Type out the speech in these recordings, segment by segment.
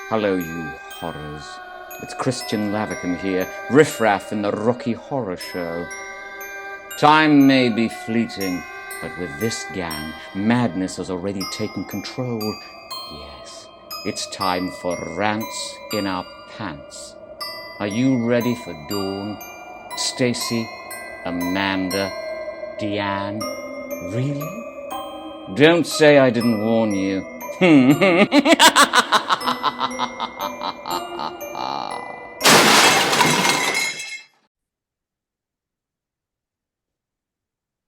Hello, you horrors. It's Christian Lavicum here, riffraff in the Rocky Horror Show. Time may be fleeting, but with this gang, madness has already taken control. Yes, it's time for rants in our pants. Are you ready for Dawn, Stacey, Amanda, Deann? Really? Don't say I didn't warn you.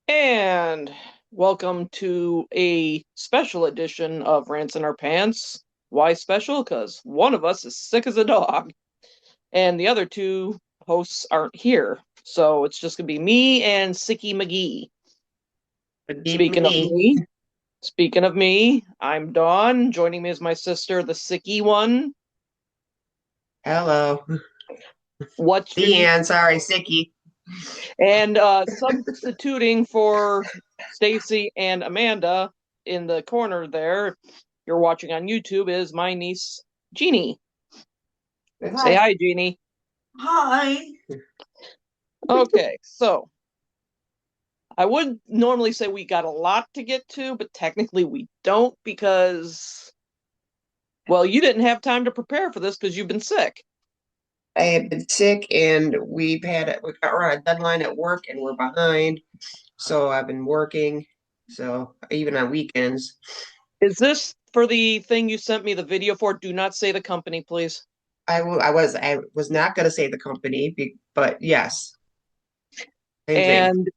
And welcome to a special edition of Rants in Our Pants. Why special? Because one of us is sick as a dog, and the other two hosts aren't here. So it's just gonna be me and Sicky McGee. Would be Speaking of me. me, speaking of me, I'm Dawn. Joining me is my sister, the Sicky one. Hello. What's your Deann, sorry, Sicky. and substituting for Stacy and Amanda in the corner there, you're watching on YouTube, is my niece Jeannie. Say Hi. hi, Jeannie. Hi. Okay, so I would normally say we got a lot to get to, but technically we don't because, well, you didn't have time to prepare for this because you've been sick. I have been sick and we got on a deadline at work and we're behind. So I've been working. So even on weekends. Is this for the thing you sent me the video for? Do not say the company, please. I was not gonna say the company, but yes, same thing. And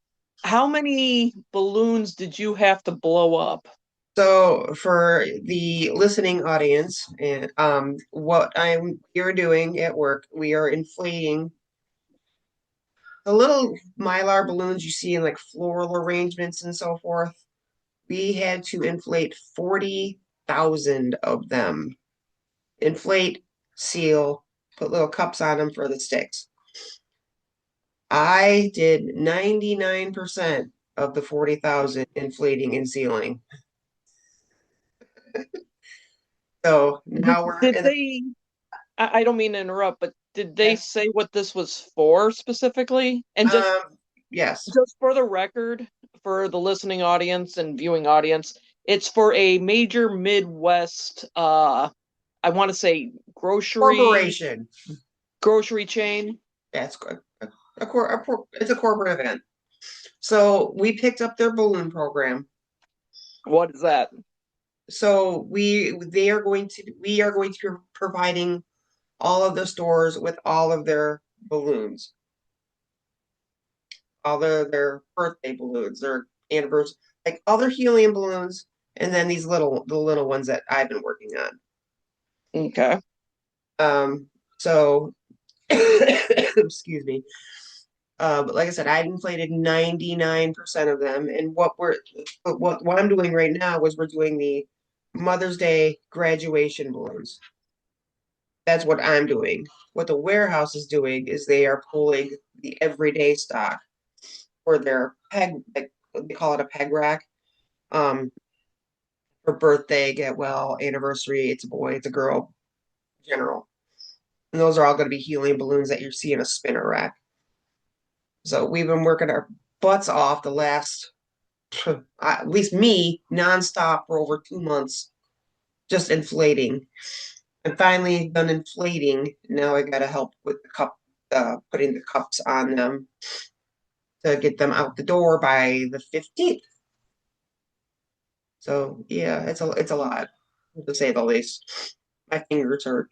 how many balloons did you have to blow up? So for the listening audience, and what you're doing at work, we are inflating the little mylar balloons you see in like floral arrangements and so forth. We had to inflate 40,000 of them. Inflate, seal, put little cups on them for the sticks. I did 99% of the 40,000 inflating and sealing. So now we're Did in the they, I don't mean to interrupt, but did they yes. say what this was for specifically? And Yes. just for the record, for the listening audience and viewing audience, it's for a major Midwest, I want to say Corporation. grocery chain. That's good. It's a corporate event. So we picked up their balloon program. What is that? So we are going to be providing all of the stores with all of their balloons, all their birthday balloons, their anniversary, like all their helium balloons, and then the little ones that I've been working on. Okay. So excuse me. But like I said, I've inflated 99% of them. And what I'm doing right now is we're doing the Mother's Day graduation balloons. That's what I'm doing. What the warehouse is doing is they are pulling the everyday stock for their peg, like they call it a peg rack. Um, for birthday, get well, anniversary, it's a boy, it's a girl, general. And those are all going to be helium balloons that you see in a spinner rack. So we've been working our butts off the last, at least me, nonstop for over 2 months, just inflating. I'm finally done inflating. Now I gotta help with the putting the cups on them to get them out the door by the 15th. So yeah, it's a lot, to say the least. My fingers hurt.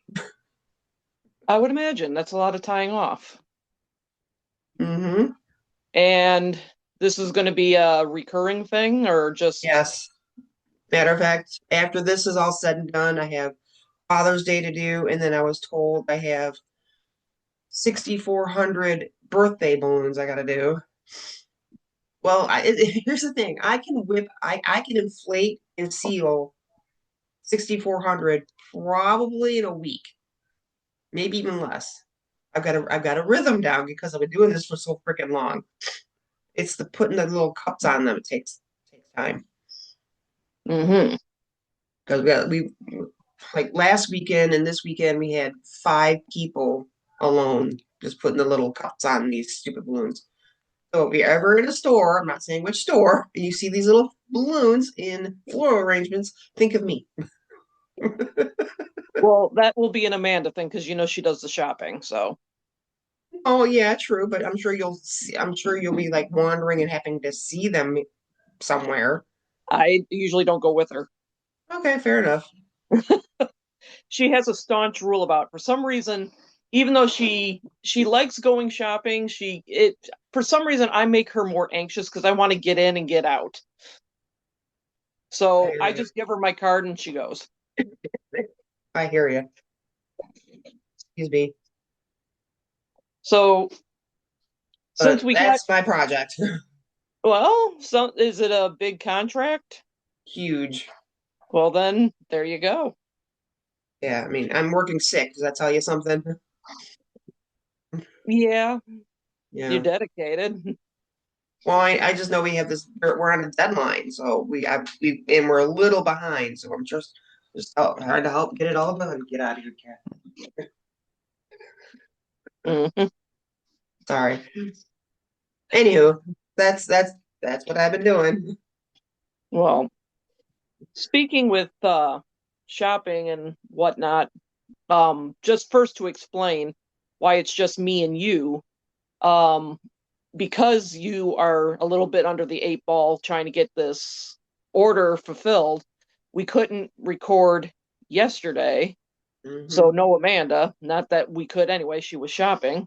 I would imagine that's a lot of tying off. Mm-hmm. And this is going to be a recurring thing or just, Yes. Matter of fact, after this is all said and done, I have Father's Day to do, and then I was told I have 6,400 birthday balloons I gotta do. Well, here's the thing: I can inflate and seal 6,400 probably in a week, maybe even less. I've got a rhythm down because I've been doing this for so freaking long. It's the putting the little cups on them. It takes time mm-hmm. because like last weekend and this weekend we had 5 people alone just putting the little cups on these stupid balloons. So if you're ever in a store, I'm not saying which store, and you see these little balloons in floral arrangements, think of me. Well, that will be an Amanda thing because she does the shopping. So Oh yeah, true, but I'm sure you'll be like wandering and having to see them somewhere. I usually don't go with her. Okay, fair enough. She has a staunch rule about, for some reason, even though she likes going shopping, for some reason I make her more anxious because I want to get in and get out. So I just give her my card and she goes. I hear you. Excuse me. So since But we got, that's my project. well, so is it a big contract? Huge. Well, then there you go. Yeah, I mean, I'm working sick. Does that tell you something? Yeah, you're Yeah. dedicated. Well, I just know we have this. We're on a deadline, so and we're a little behind. So I'm just trying to help get it all done. Get out of here, cat. Mhm. Sorry. Anywho, that's what I've been doing. Well, speaking with shopping and whatnot, just first to explain why it's just me and you, um, because you are a little bit under the 8 ball trying to get this order fulfilled, we couldn't record yesterday. Hmm. So no Amanda, not that we could anyway, she was shopping.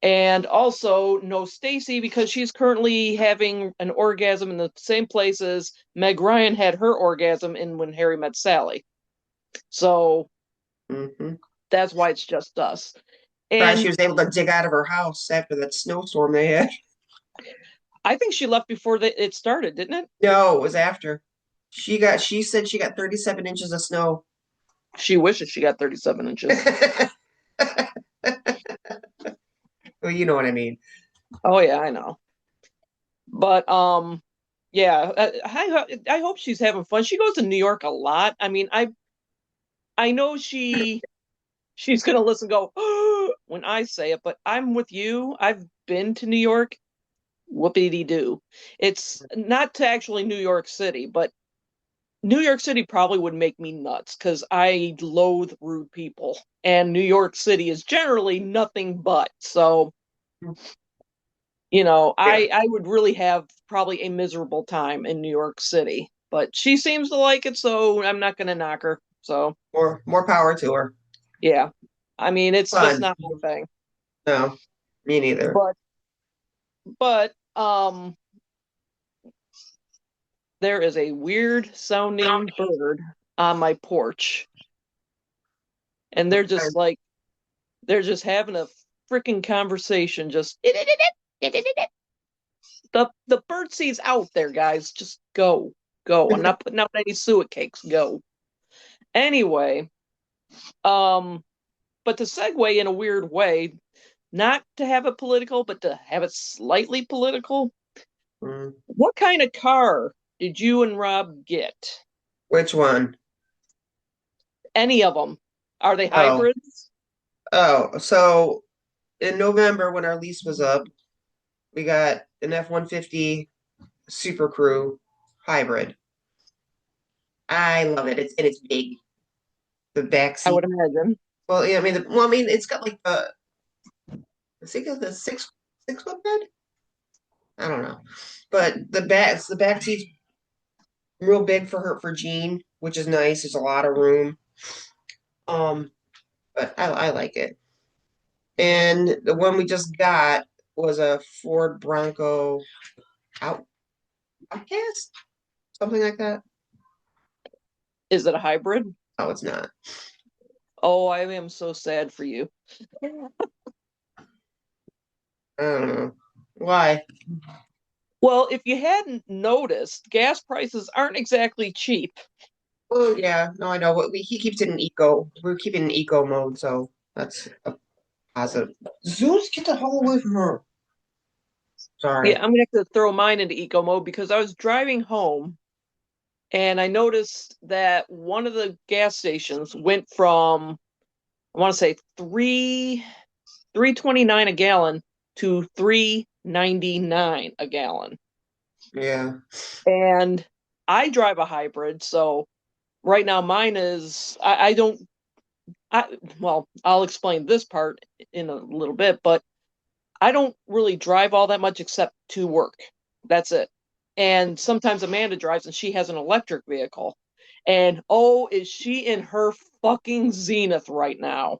And also no Stacey because she's currently having an orgasm in the same place as Meg Ryan had her orgasm in When Harry Met Sally. So Hmm. that's why it's just us. Surprised she And was able to dig out of her house after that snowstorm they had. I think she left before it started, didn't it? No, it was after. She said she got 37 inches of snow. She wishes she got 37 inches. Well, you know what I mean. Oh yeah, I know. But yeah, I hope she's having fun. She goes to New York a lot. I mean, I know she's gonna listen and go when I say it, but I'm with you. I've been to New York. Whoopity doo. It's not to actually New York City, but New York City probably would make me nuts because I loathe rude people, and New York City is generally nothing but. So, Yeah. I would really have probably a miserable time in New York City. But she seems to like it, so I'm not going to knock her. So, More power to her. yeah. I mean, it's just Fun. not my thing. No, me neither. But there is a weird sounding bird on my porch, and they're just having a freaking conversation. Just the bird sees out there, guys. Just go, go. I'm not putting out any suet cakes. Go. Anyway, um, but to segue in a weird way, not to have it political, but to have it slightly political. Mm. What kind of car did you and Rob get? Which one? Any of them? Are they Oh, hybrids? so in November when our lease was up, we got an F-150 Super Crew hybrid. I love it. It's big. The back I would seat. imagine. Well, yeah, I mean, it's got like I think it's the six foot bed. I don't know, but the back seat's real big for her for Jean, which is nice. There's a lot of room. Um, but I like it. And the one we just got was a Ford Bronco out Outcast, something like that. Is it a hybrid? Oh, it's not. Oh, I am so sad for you. I don't know why. Well, if you hadn't noticed, gas prices aren't exactly cheap. Oh yeah, no, I know. He keeps it in eco. We're keeping it in eco mode, so that's a positive. Zeus, get the hell away from her. Yeah, Sorry. I'm gonna have to throw mine into eco mode because I was driving home And I noticed that one of the gas stations went from, I want to say, $3.29 a gallon to $3.99 a gallon. Yeah. And I drive a hybrid, so right now mine is I don't well, I'll explain this part in a little bit, but I don't really drive all that much except to work. That's it. And sometimes Amanda drives and she has an electric vehicle. And oh, is she in her fucking zenith right now?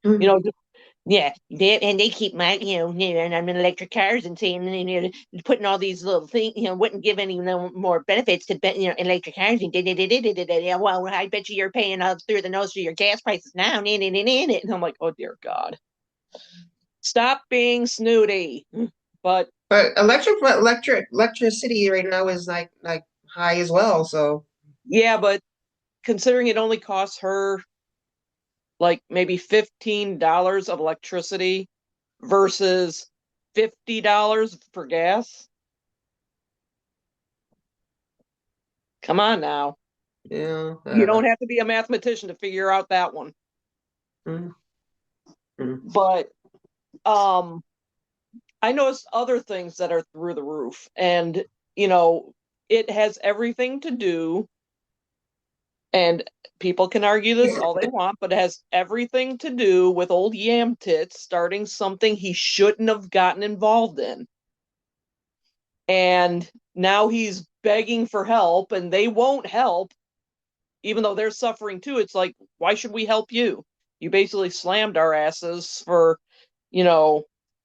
You know, yeah, and they keep and I'm in electric cars and saying, putting all these little things, wouldn't give any more benefits to, electric cars. And well, I bet you're paying through the nose for your gas prices now. And I'm like, oh dear God, stop being snooty. But But electricity right now is like high as well. So yeah, but considering it only costs her like maybe $15 of electricity versus $50 for gas. Come on now. yeah. You don't have to be a mathematician to figure out that one. Mm, mm. But I noticed other things that are through the roof. And, it has everything to do, and people can argue this all they want, but it has everything to do with old Yam Tits starting something he shouldn't have gotten involved in. And now he's begging for help, and they won't help, even though they're suffering too. It's like, why should we help you? You basically slammed our asses for,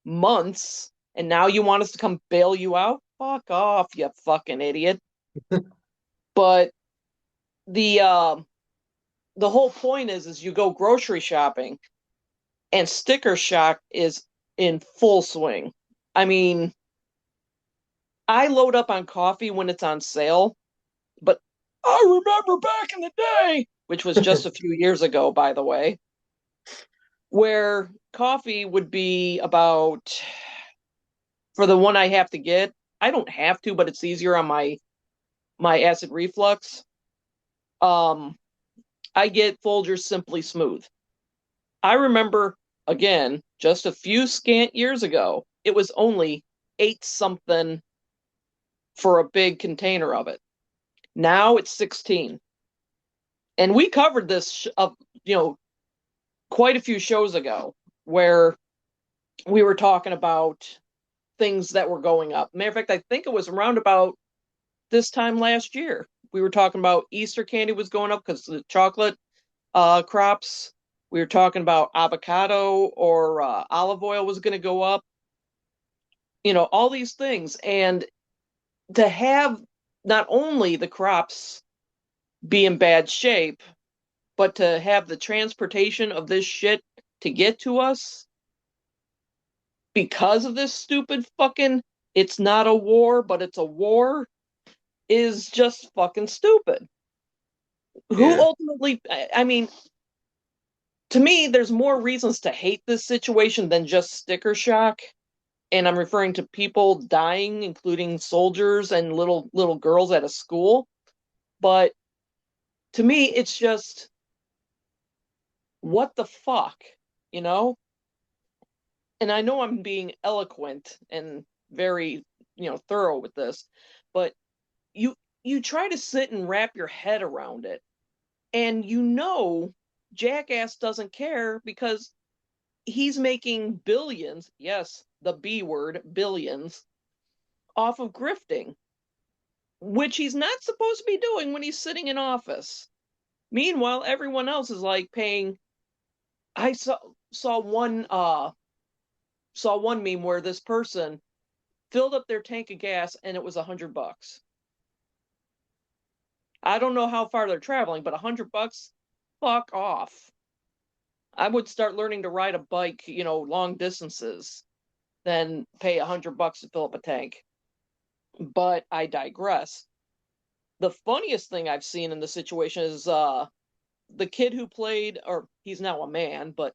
months, and now you want us to come bail you out? Fuck off, you fucking idiot. But the whole point is you go grocery shopping and sticker shock is in full swing. I mean, I load up on coffee when it's on sale, but I remember back in the day, which was just a few years ago, by the way, where coffee would be about, for the one I have to get, I don't have to, but it's easier on my acid reflux. I get Folgers Simply Smooth. I remember, again, just a few scant years ago, it was only 8 something for a big container of it. Now it's 16. And we covered this quite a few shows ago, where we were talking about things that were going up. Matter of fact, I think it was around about this time last year. We were talking about Easter candy was going up because the chocolate crops. We were talking about avocado or olive oil was going to go up. All these things. And to have not only the crops be in bad shape, but to have the transportation of this shit to get to us because of this stupid fucking, it's not a war, but it's a war, is just fucking stupid. Who Yeah. ultimately, I mean, to me, there's more reasons to hate this situation than just sticker shock. And I'm referring to people dying, including soldiers and little girls at a school. But to me, it's just, what the fuck, you know? And I know I'm being eloquent and very, thorough with this, but you try to sit and wrap your head around it, and Jackass doesn't care because he's making billions, yes, the B word, billions, off of grifting, which he's not supposed to be doing when he's sitting in office. Meanwhile, everyone else is like paying. I saw one meme where this person filled up their tank of gas and it was $100. I don't know how far they're traveling, but $100, fuck off. I would start learning to ride a bike, long distances, than pay $100 to fill up a tank. But I digress. The funniest thing I've seen in the situation is the kid who played, or he's now a man, but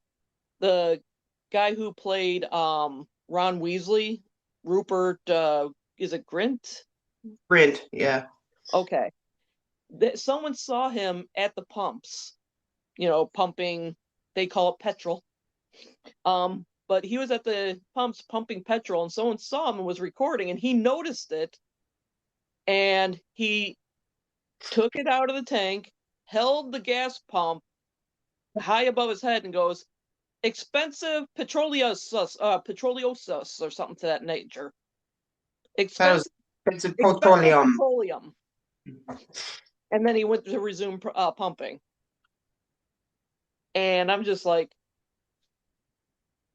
the guy who played Ron Weasley, Rupert, is it Grint? Print, yeah. Okay. that someone saw him at the pumps, pumping, they call it petrol. But he was at the pumps pumping petrol, and someone saw him and was recording, and he noticed it, and he took it out of the tank, held the gas pump high above his head, and goes, "Expensive petroliosus, or something to that nature. That was Expensive petroleum. petroleum." And then he went to resume pumping. And I'm just like,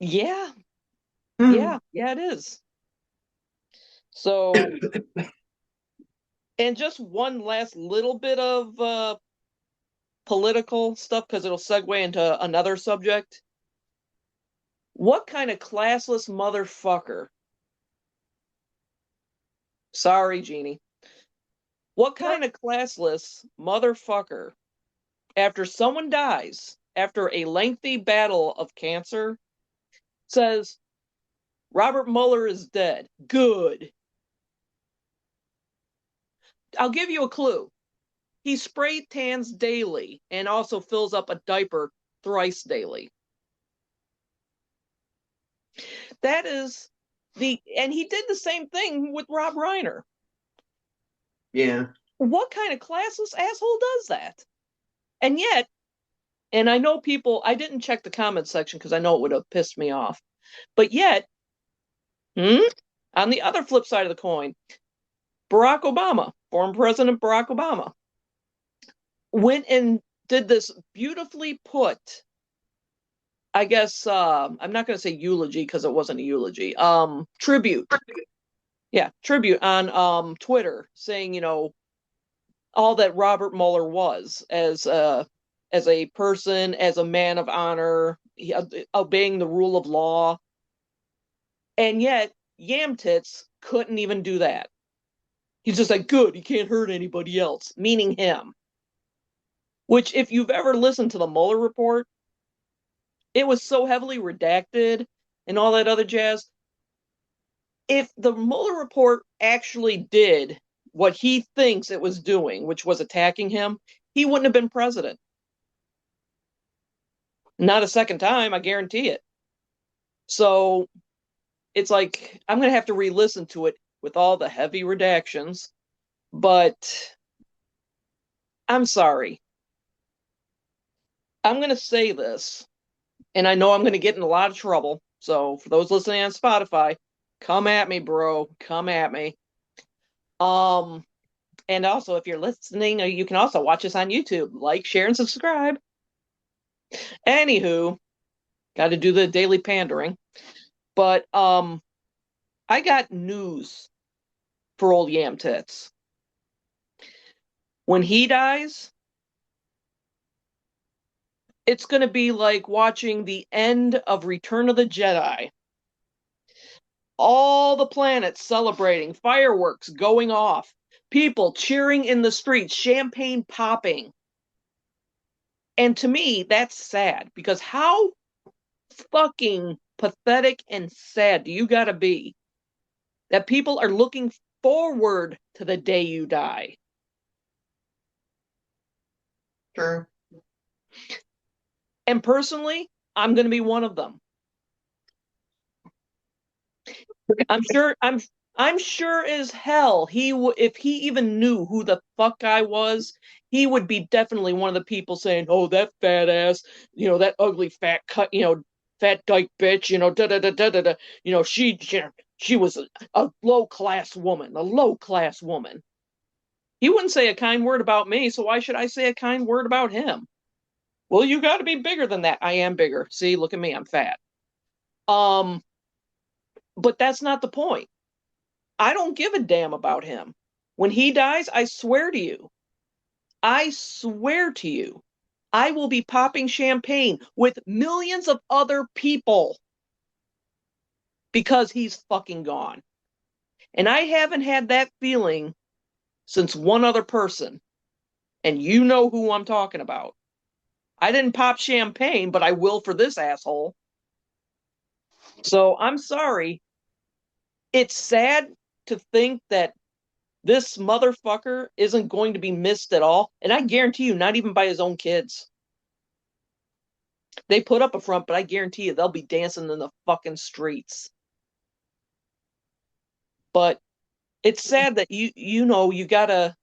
yeah, it is. So, and just one last little bit of political stuff, because it'll segue into another subject. What kind of classless motherfucker? Sorry, Jeannie. What kind of classless motherfucker, after someone dies, after a lengthy battle of cancer, says, Robert Mueller is dead. Good. I'll give you a clue. He spray tans daily and also fills up a diaper thrice daily. That is and he did the same thing with Rob Reiner. Yeah. What kind of classless asshole does that? And yet, and I know people, I didn't check the comment section because I know it would have pissed me off. But yet, on the other flip side of the coin, Barack Obama, former President Barack Obama, went and did this beautifully put, I guess, I'm not going to say eulogy because it wasn't a eulogy, tribute. Yeah, tribute on Twitter, saying, all that Robert Mueller was as a person, as a man of honor, obeying the rule of law. And yet, Yam Tits couldn't even do that. He's just like, good, he can't hurt anybody else, meaning him. Which, if you've ever listened to the Mueller report, it was so heavily redacted and all that other jazz. If the Mueller report actually did what he thinks it was doing, which was attacking him, he wouldn't have been president. Not a second time, I guarantee it. So it's like, I'm going to have to re-listen to it with all the heavy redactions, but I'm sorry. I'm going to say this, and I know I'm going to get in a lot of trouble. So for those listening on Spotify, come at me, bro. Come at me. And also, if you're listening, you can also watch us on YouTube. Like, share, and subscribe. Anywho, got to do the daily pandering. But I got news for old Yam Tits. When he dies, it's going to be like watching the end of Return of the Jedi. All the planets celebrating, fireworks going off, people cheering in the streets, champagne popping. And to me, that's sad, because how fucking pathetic and sad do you gotta be that people are looking forward to the day you die? Sure. And personally, I'm gonna be one of them. I'm sure as hell if he even knew who the fuck I was, he would be definitely one of the people saying, "Oh, that fat ass, that ugly fat cut, fat dyke bitch, da da da da da da, she was a low class woman, a low class woman." He wouldn't say a kind word about me, so why should I say a kind word about him? Well, you got to be bigger than that. I am bigger. See, look at me, I'm fat. But that's not the point. I don't give a damn about him. When he dies, I swear to you, I will be popping champagne with millions of other people because he's fucking gone. And I haven't had that feeling since one other person. And you know who I'm talking about. I didn't pop champagne, but I will for this asshole. So I'm sorry. It's sad to think that This motherfucker isn't going to be missed at all. And I guarantee you, not even by his own kids. They put up a front, but I guarantee you they'll be dancing in the fucking streets. But it's sad that you gotta,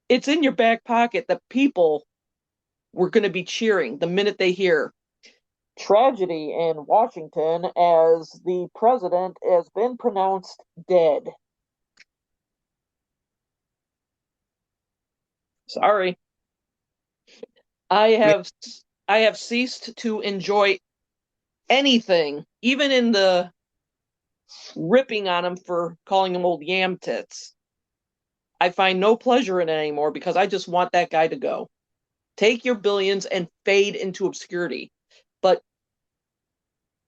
it's in your back pocket that people were going to be cheering the minute they hear tragedy in Washington as the president has been pronounced dead. Sorry. I have ceased to enjoy anything, even in the ripping on him for calling him old yam tits. I find no pleasure in it anymore because I just want that guy to go. Take your billions and fade into obscurity. But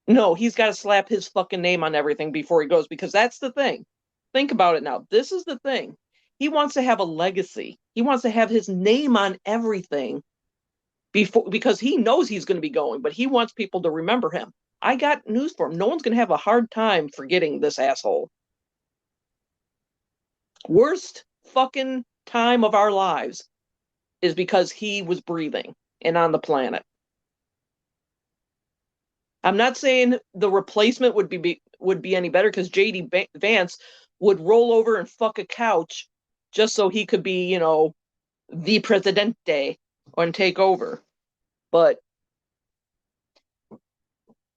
no, he's got to slap his fucking name on everything before he goes, because that's the thing. Think about it now. This is the thing. He wants to have a legacy. He wants to have his name on everything because he knows he's going to be going, but he wants people to remember him. I got news for him. No one's going to have a hard time forgetting this asshole. Worst fucking time of our lives is because he was breathing and on the planet. I'm not saying the replacement would be any better, because JD Vance would roll over and fuck a couch just so he could be, the presidente and take over. But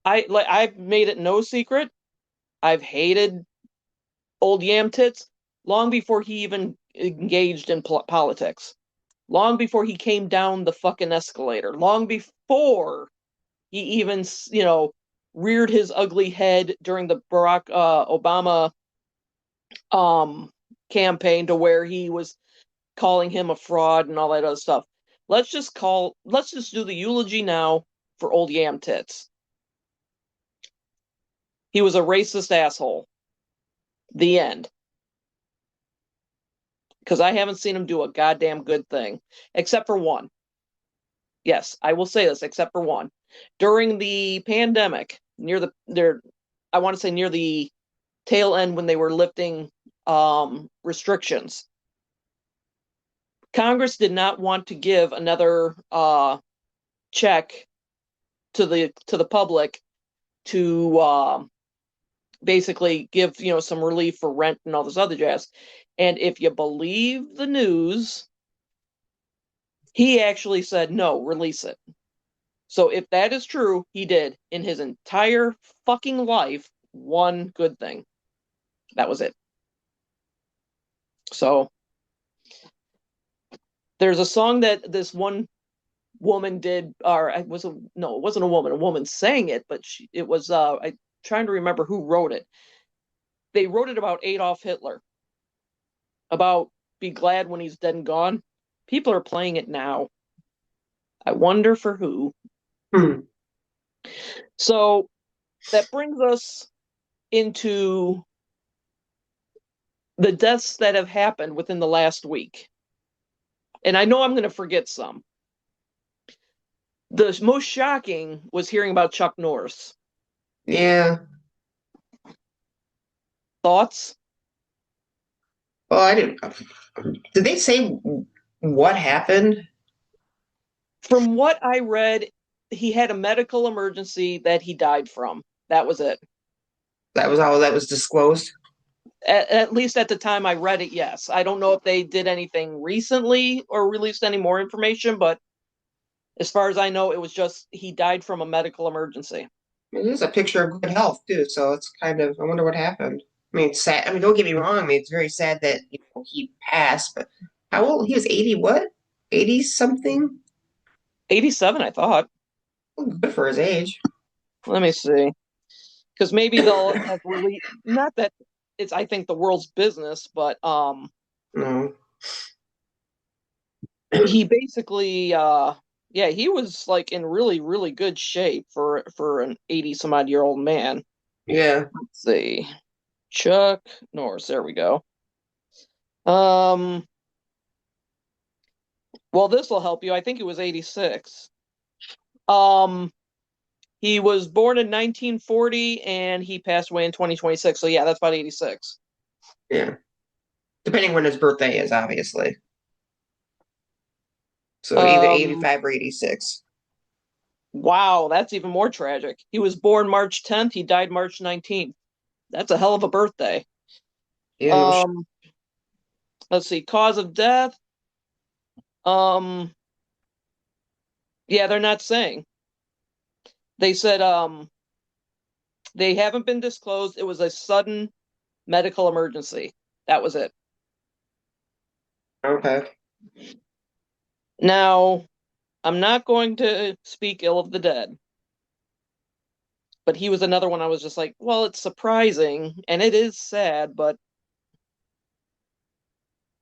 I've made it no secret. I've hated old yam tits long before he even engaged in politics. Long before he came down the fucking escalator. Long before he even, reared his ugly head during the Barack Obama campaign, to where he was calling him a fraud and all that other stuff. Let's just do the eulogy now for old yam tits. He was a racist asshole. The end. Because I haven't seen him do a goddamn good thing, except for one. Yes, I will say this, except for one. During the pandemic, near the tail end when they were lifting restrictions, Congress did not want to give another check to the public to basically give some relief for rent and all this other jazz. And if you believe the news, he actually said, no, release it. So if that is true, he did, in his entire fucking life, one good thing. That was it. So there's a song that this one woman did, or it wasn't a woman. A woman sang it, but it was I'm trying to remember who wrote it. They wrote it about Adolf Hitler, about be glad when he's dead and gone. People are playing it now. I wonder for who. So that brings us into the deaths that have happened within the last week. And I know I'm going to forget some. The most shocking was hearing about Chuck Norris. Yeah. Thoughts? Well, I didn't. Did they say what happened? From what I read, he had a medical emergency that he died from. That was it. That was all that was disclosed? At least at the time I read it, yes. I don't know if they did anything recently or released any more information, but as far as I know, it was just he died from a medical emergency. It is a picture of good health, too, so it's kind of, I wonder what happened. I mean, it's sad. I mean, don't get me wrong. I mean, it's very sad that he passed, but how old? He was 80, what? 80 something? 87, I thought. Well, good for his age. Let me see. Because maybe they'll have really, not that it's, I think, the world's business, but No. he basically he was like in really, really good shape for an 80 some odd year old man. Yeah. Let's see. Chuck Norris, there we go. Well, this will help you. I think he was 86. He was born in 1940 and he passed away in 2026. So yeah, that's about 86. Yeah. Depending when his birthday is, obviously. So either Um, 85 or 86. wow, that's even more tragic. He was born March 10th, he died March 19th. That's a hell of a birthday. Yeah, no sh Um, let's see, cause of death. Um, yeah, they're not saying. They said they haven't been disclosed. It was a sudden medical emergency. That was it. Okay. Now, I'm not going to speak ill of the dead, but he was another one I was just like, well, it's surprising and it is sad, but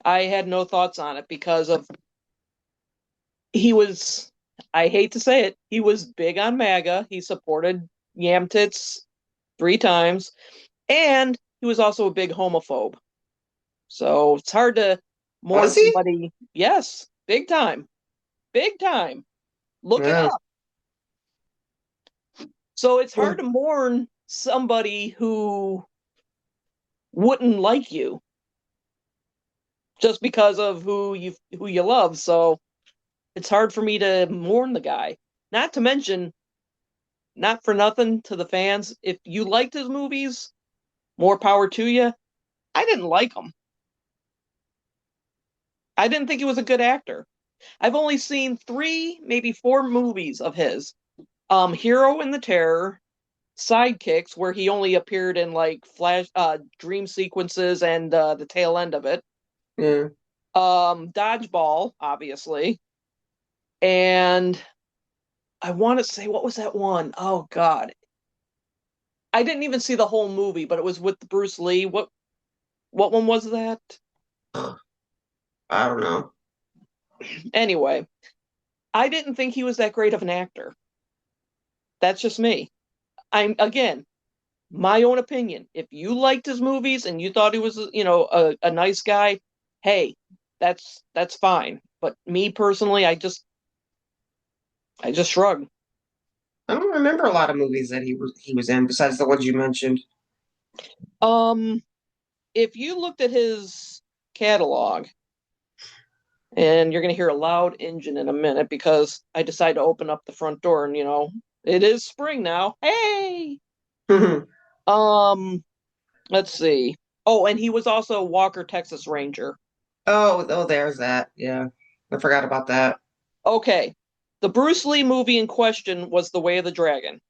I had no thoughts on it because of he was, I hate to say it, he was big on MAGA. He supported Yam Tits 3 times, and he was also a big homophobe. So it's hard to mourn Was he? somebody. Yes, big time. Big time. Look it Yeah. up. So it's Hmm. hard to mourn somebody who wouldn't like you just because of who you love. So it's hard for me to mourn the guy. Not to mention, not for nothing to the fans, if you liked his movies, more power to you. I didn't like him. I didn't think he was a good actor. I've only seen 3, maybe 4 movies of his. Hero and the Terror, Sidekicks, where he only appeared in like flash dream sequences and the tail end of it. Yeah. Dodgeball, obviously. And I want to say, what was that one? Oh God. I didn't even see the whole movie, but it was with Bruce Lee. What one was that? I don't know. Anyway, I didn't think he was that great of an actor. That's just me. I'm again, my own opinion. If you liked his movies and you thought he was, a nice guy, hey, that's fine. But me personally, I just shrug. I don't remember a lot of movies that he was in besides the ones you mentioned. Um, if you looked at his catalog, and you're gonna hear a loud engine in a minute because I decided to open up the front door, and it is spring now. Hey, um, let's see. Oh, and he was also Walker Texas Ranger. Oh, there's that. Yeah. I forgot about that. Okay, the Bruce Lee movie in question was The Way of the Dragon.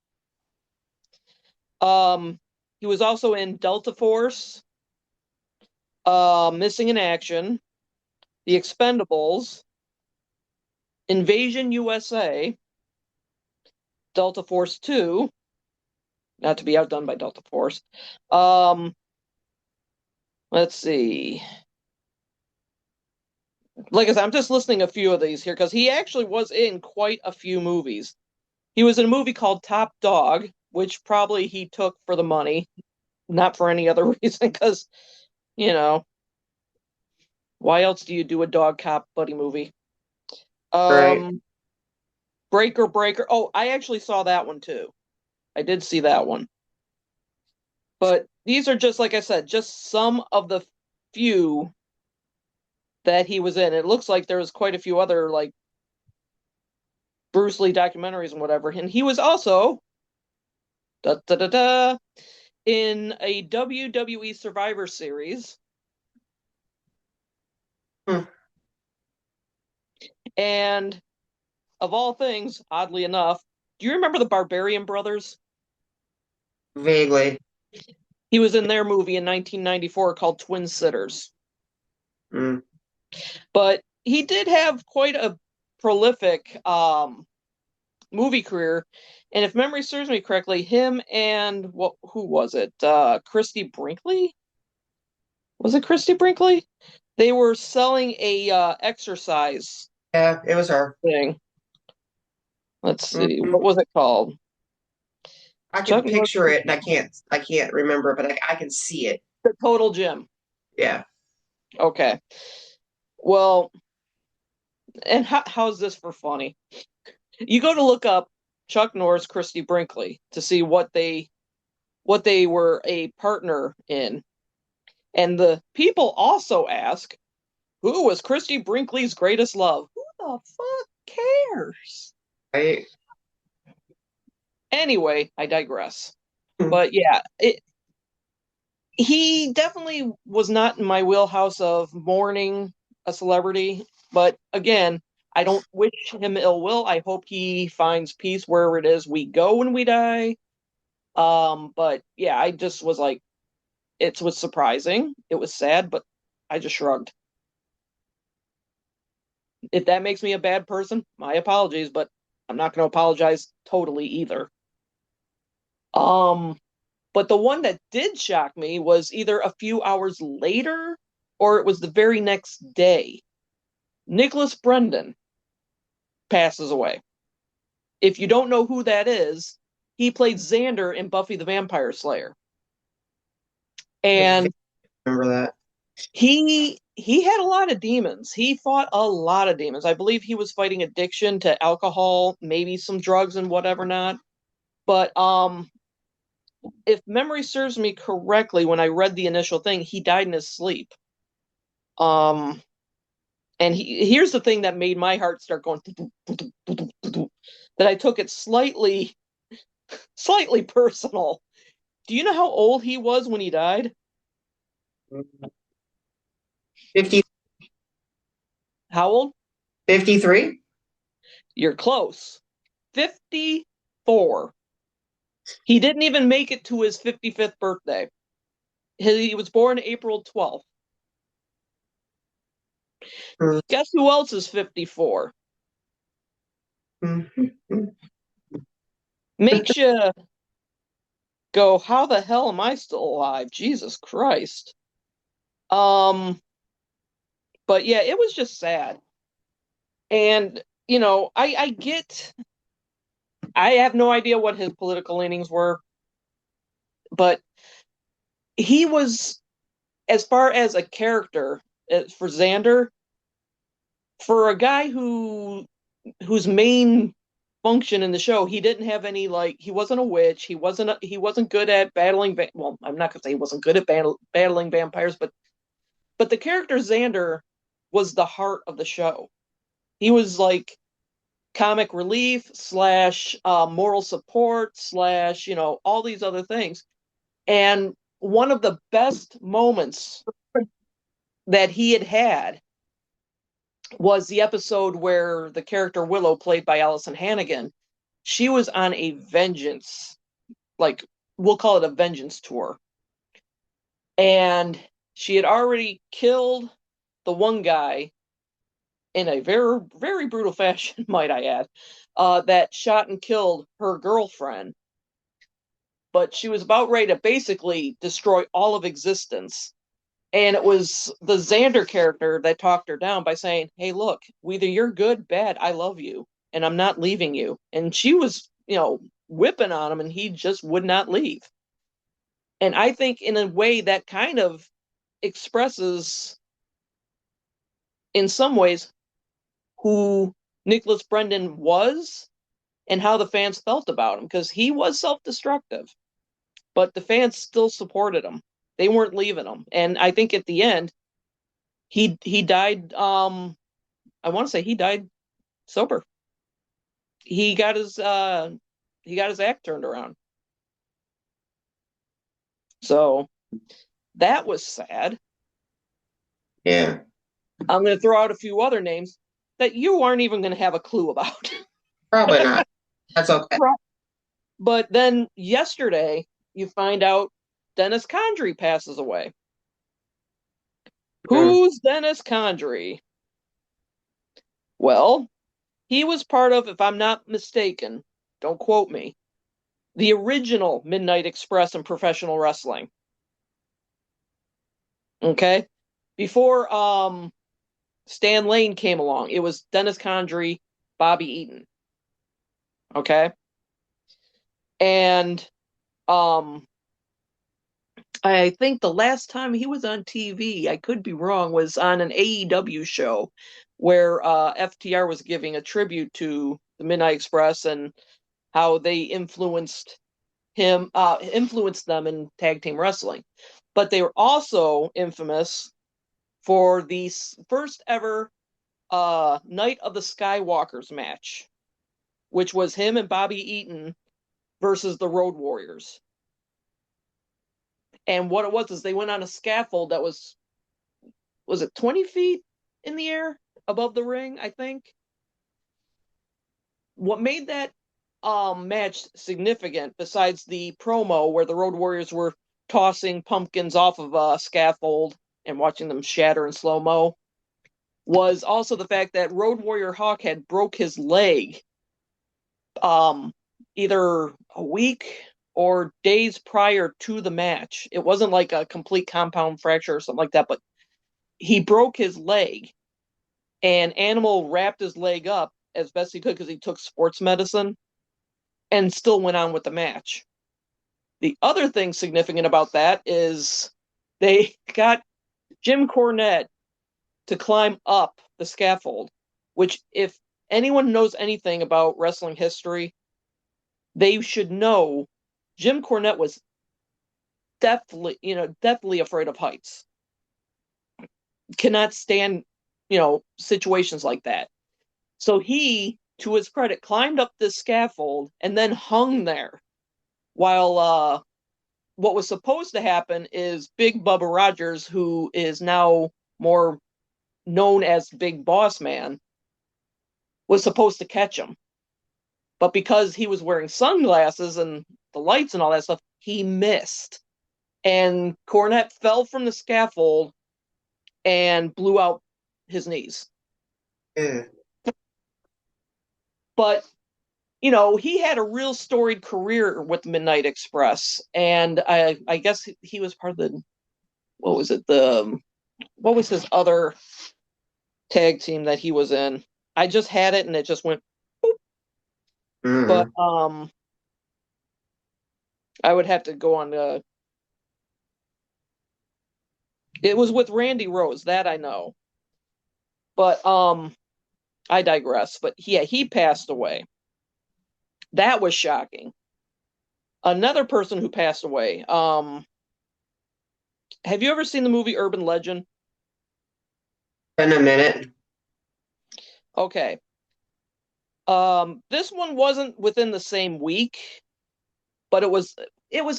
Um, he was also in Delta Force, Missing in Action, The Expendables, Invasion USA, Delta Force 2, not to be outdone by Delta Force. Um, let's see. Like I said, I'm just listing a few of these here because he actually was in quite a few movies. He was in a movie called Top Dog, which probably he took for the money, not for any other reason, because, you know, why else do you do a dog cop buddy movie? Right. Um, Breaker Breaker. Oh, I actually saw that one too. I did see that one. But these are just, like I said, just some of the few that he was in. It looks like there was quite a few other, like, Bruce Lee documentaries and whatever. And he was also da, da, da, da, in a WWE Survivor Series. Hmm. And of all things, oddly enough, do you remember the Barbarian Brothers? Vaguely. He was in their movie in 1994 called Twin Sitters. Hmm. But he did have quite a prolific movie career. And if memory serves me correctly, him and who was it? Christy Brinkley? Was it Christy Brinkley? They were selling a exercise Yeah, it was her. thing. Let's see, Hmm. what was it called? I can Chuck Norris, picture it and I can't remember, but I can see it. the Total Gym. Yeah. Okay. Well, and how's this for funny? You go to look up Chuck Norris, Christy Brinkley to see what they were a partner in. And the people also ask, who was Christy Brinkley's greatest love? Who the fuck cares? Right. Anyway, I digress. But yeah, he definitely was not in my wheelhouse of mourning a celebrity. But again, I don't wish him ill will. I hope he finds peace wherever it is we go when we die. But yeah, I just was like, it was surprising. It was sad, but I just shrugged. If that makes me a bad person, my apologies, but I'm not going to apologize totally either. But the one that did shock me was either a few hours later or it was the very next day. Nicholas Brendan passes away. If you don't know who that is, he played Xander in Buffy the Vampire Slayer. And remember that. He had a lot of demons. He fought a lot of demons. I believe he was fighting addiction to alcohol, maybe some drugs and whatever not. But if memory serves me correctly, when I read the initial thing, he died in his sleep. And here's the thing that made my heart start going that I took it slightly personal. Do you know how old he was when he died? 50, How old? 53? You're close. 54. He didn't even make it to his 55th birthday. He was born April 12th. Guess who else is 54? Makes you go, how the hell am I still alive? Jesus Christ. But yeah, it was just sad. And, you know, I have no idea what his political leanings were, but he was, as far as a character for Xander, for a guy whose main function in the show, he didn't have any, like, he wasn't a witch, he wasn't good at battling, well, I'm not gonna say he wasn't good at battling vampires, but the character Xander was the heart of the show. He was like comic relief slash moral support slash, you know, all these other things. And one of the best moments that he had was the episode where the character Willow, played by Allison Hannigan, she was on a vengeance, like, we'll call it a vengeance tour. And she had already killed the one guy in a very, very brutal fashion, might I add, that shot and killed her girlfriend. But she was about ready to basically destroy all of existence. And it was the Xander character that talked her down by saying, hey, look, whether you're good, bad, I love you, and I'm not leaving you. And she was, you know, whipping on him, and he just would not leave. And I think in a way that kind of expresses, in some ways, who Nicholas Brendan was and how the fans felt about him, because he was self-destructive, but the fans still supported him. They weren't leaving him. And I think at the end, he died, I want to say he died sober. He got his act turned around. So that was sad. Yeah. I'm going to throw out a few other names that you aren't even going to have a clue about. Probably not. That's okay. But then yesterday, you find out Dennis Condrey passes away. Who's Dennis Condrey? Well, he was part of, if I'm not mistaken, don't quote me, the original Midnight Express in professional wrestling. Okay? Before Stan Lane came along, it was Dennis Condrey, Bobby Eaton. Okay? And I think the last time he was on TV, I could be wrong, was on an AEW show where FTR was giving a tribute to the Midnight Express and how they influenced them in tag team wrestling. But they were also infamous for the first ever Night of the Skywalkers match, which was him and Bobby Eaton versus the Road Warriors. And what it was is they went on a scaffold that was it 20 feet in the air above the ring, I think. What made that match significant, besides the promo where the Road Warriors were tossing pumpkins off of a scaffold and watching them shatter in slow-mo, was also the fact that Road Warrior Hawk had broke his leg either a week or days prior to the match. It wasn't like a complete compound fracture or something like that, but he broke his leg, and Animal wrapped his leg up as best he could because he took sports medicine and still went on with the match. The other thing significant about that is they got Jim Cornette to climb up the scaffold, which, if anyone knows anything about wrestling history, they should know Jim Cornette was deathly afraid of heights. Cannot stand, situations like that. So he, to his credit, climbed up this scaffold and then hung there while what was supposed to happen is Big Bubba Rogers, who is now more known as Big Boss Man, was supposed to catch him. But because he was wearing sunglasses and the lights and all that stuff, he missed. And Cornette fell from the scaffold and blew out his knees. Yeah. But, he had a real storied career with Midnight Express. And I guess he was part of the, what was his other tag team that he was in? I just had it and it just went boop. Mm. But I would have to go on it was with Randy Rose, that I know. But I digress. But yeah, he passed away. That was shocking. Another person who passed away. Have you ever seen the movie Urban Legend? In a minute. Okay. This one wasn't within the same week, but it was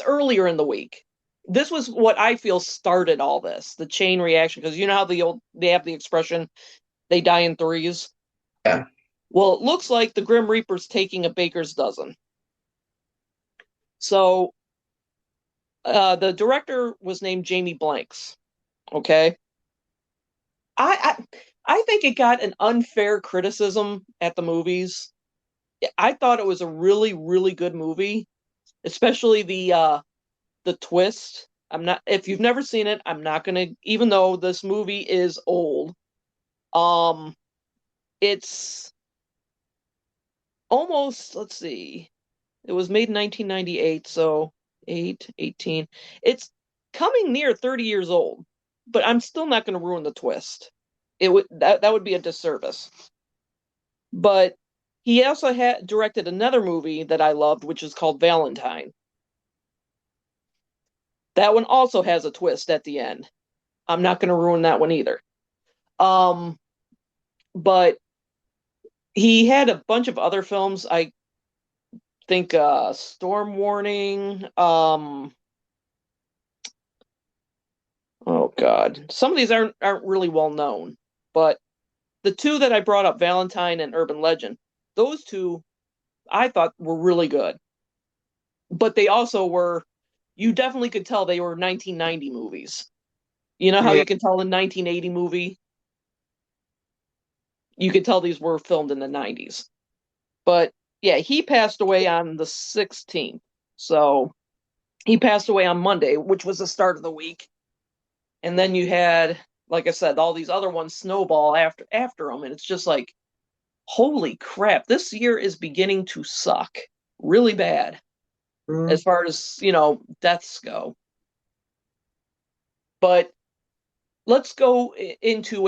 earlier in the week. This was what I feel started all this, the chain reaction, because you know how they have the expression, they die in threes? Yeah. Well, it looks like the Grim Reaper's taking a baker's dozen. So the director was named Jamie Blanks. Okay. I think it got an unfair criticism at the movies. I thought it was a really, really good movie, especially the twist. If you've never seen it, I'm not gonna, even though this movie is old, it's almost, let's see, it was made in 1998, so 18. It's coming near 30 years old, but I'm still not going to ruin the twist. That would be a disservice. But he also had directed another movie that I loved, which is called Valentine. That one also has a twist at the end. I'm not going to ruin that one either. But he had a bunch of other films. I think Storm Warning. Oh God, some of these aren't really well known, but the two that I brought up, Valentine and Urban Legend, those two I thought were really good. But they also were, you definitely could tell they were 1990 movies. You know how you can tell a 1980 movie? You could tell these were filmed in the 90s. But yeah, he passed away on the 16th. So he passed away on Monday, which was the start of the week. And then you had, like I said, all these other ones snowball after him. And it's just like, holy crap, this year is beginning to suck really bad as far as, deaths go. But let's go into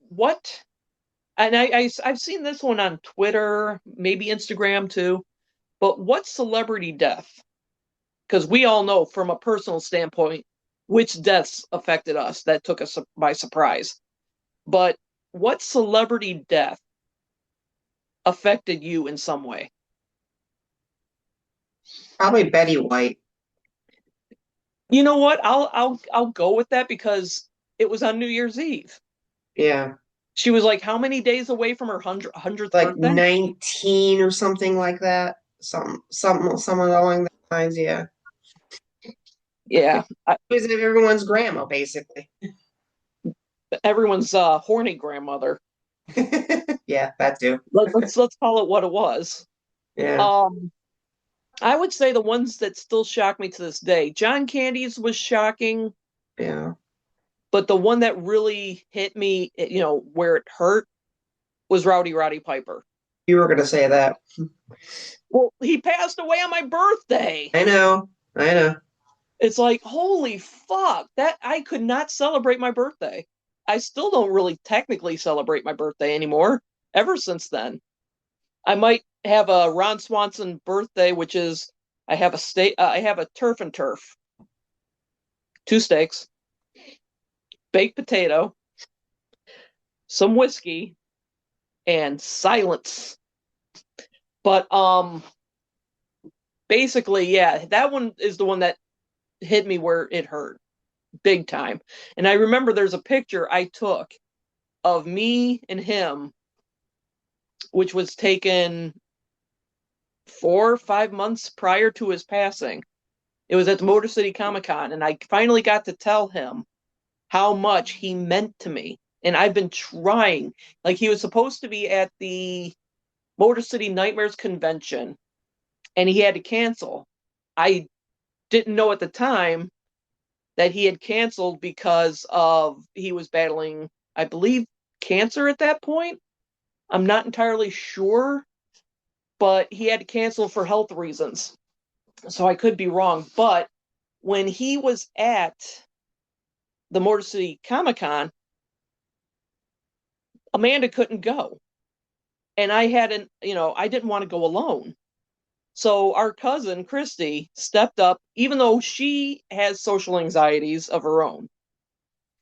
what, and I've seen this one on Twitter, maybe Instagram too, but what celebrity death? Because we all know from a personal standpoint, which deaths affected us that took us by surprise. But what celebrity death affected you in some way? Probably Betty White. You know what? I'll go with that because it was on New Year's Eve. Yeah. She was like how many days away from her 100th Like birthday? 19 or something like that. Something along the lines, yeah. Yeah, She was everyone's grandma, basically. everyone's horny grandmother. Yeah, that too. Let's call it what it was. Yeah, Um, I would say the ones that still shock me to this day. John Candy's was shocking, yeah. but the one that really hit me, where it hurt, was Rowdy Roddy Piper. You were gonna say that. Well, he passed away on my birthday. I know. I know. It's like, holy fuck, that I could not celebrate my birthday. I still don't really technically celebrate my birthday anymore ever since then. I might have a Ron Swanson birthday, which is I have a turf and turf, 2 steaks, baked potato, some whiskey, and silence. But basically, yeah, that one is the one that hit me where it hurt big time. And I remember there's a picture I took of me and him, which was taken 4 or 5 months prior to his passing. It was at the Motor City Comic Con, and I finally got to tell him how much he meant to me. And I've been trying. Like, he was supposed to be at the Motor City Nightmares convention, and he had to cancel. I didn't know at the time that he had canceled because of he was battling, I believe, cancer at that point. I'm not entirely sure, but he had to cancel for health reasons. So I could be wrong. But when he was at the Motor City Comic Con, Amanda couldn't go. And I didn't want to go alone. So our cousin, Christy, stepped up, even though she has social anxieties of her own.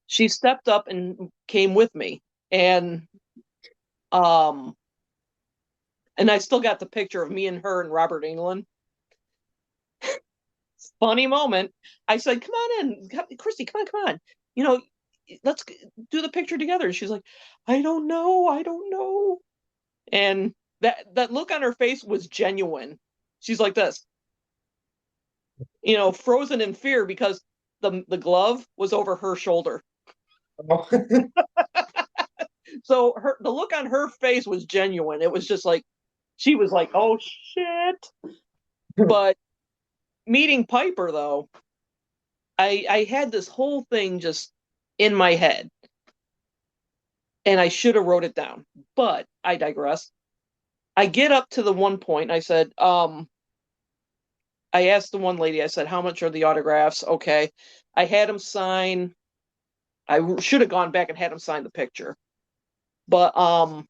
She stepped up and came with me. Um, and I still got the picture of me and her and Robert England. Funny moment. I said, "Come on in, Christy. Come on. You know, let's do the picture together." And she's like, "I don't know." And that look on her face was genuine. She's like this, frozen in fear because the glove was over her shoulder. Oh. So the look on her face was genuine. It was just like she was like, "Oh shit." But meeting Piper though, I had this whole thing just in my head. And I should have wrote it down. But I digress. I get up to the one point, I said, I asked the one lady, I said, "How much are the autographs?" Okay. I had him sign. I should have gone back and had him sign the picture. But I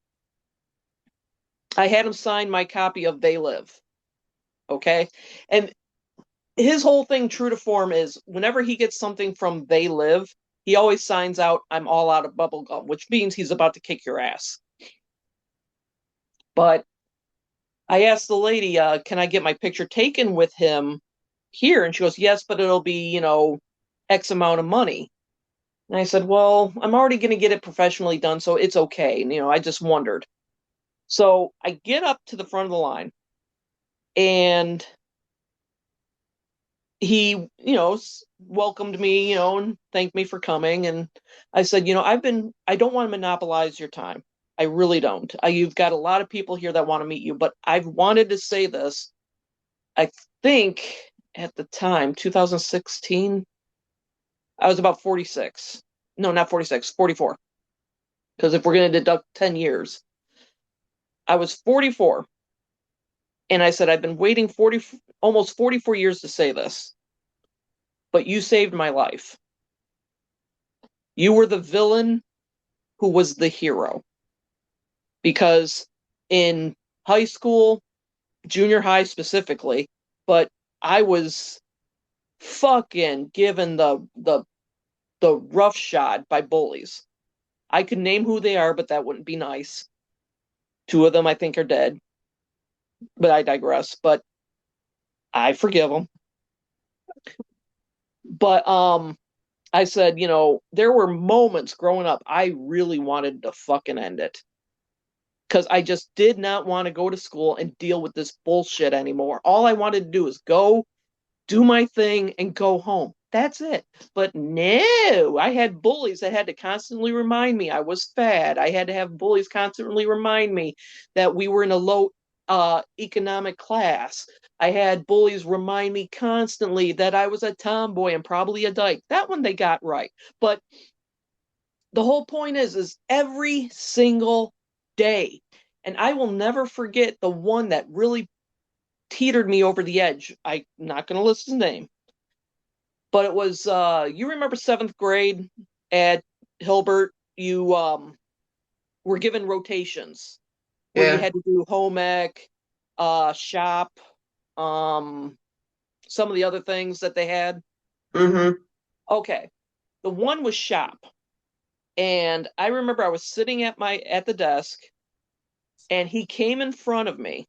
had him sign my copy of They Live. Okay. And his whole thing, true to form, is whenever he gets something from They Live, he always signs out, "I'm all out of bubblegum," which means he's about to kick your ass. But I asked the lady, "Can I get my picture taken with him here?" And she goes, "Yes, but it'll be, X amount of money." And I said, "Well, I'm already going to get it professionally done, so it's okay." And, I just wondered. So I get up to the front of the line, and he, welcomed me, and thanked me for coming. And I said, I don't want to monopolize your time. I really don't. You've got a lot of people here that want to meet you, but I've wanted to say this. I think at the time, 2016, I was about 46. No, not 46, 44. Because if we're going to deduct 10 years, I was 44. And I said, I've been waiting almost 44 years to say this, but you saved my life. You were the villain who was the hero. Because in high school, junior high specifically, but I was fucking given the rough shot by bullies. I could name who they are, but that wouldn't be nice. Two of them I think are dead, but I digress. But I forgive them. But I said, there were moments growing up I really wanted to fucking end it. Because I just did not want to go to school and deal with this bullshit anymore. All I wanted to do is go, do my thing, and go home. That's it. But no, I had bullies that had to constantly remind me I was fat. I had to have bullies constantly remind me that we were in a low economic class. I had bullies remind me constantly that I was a tomboy and probably a dyke. That one they got right. But the whole point is every single day. And I will never forget the one that really teetered me over the edge. I'm not going to list his name. But it was, you remember 7th grade at Hilbert, you were given rotations where you had to do home ec, shop, some of the other things that they had. Mm-hmm. Okay. The one was shop. And I remember I was sitting at the desk, and he came in front of me,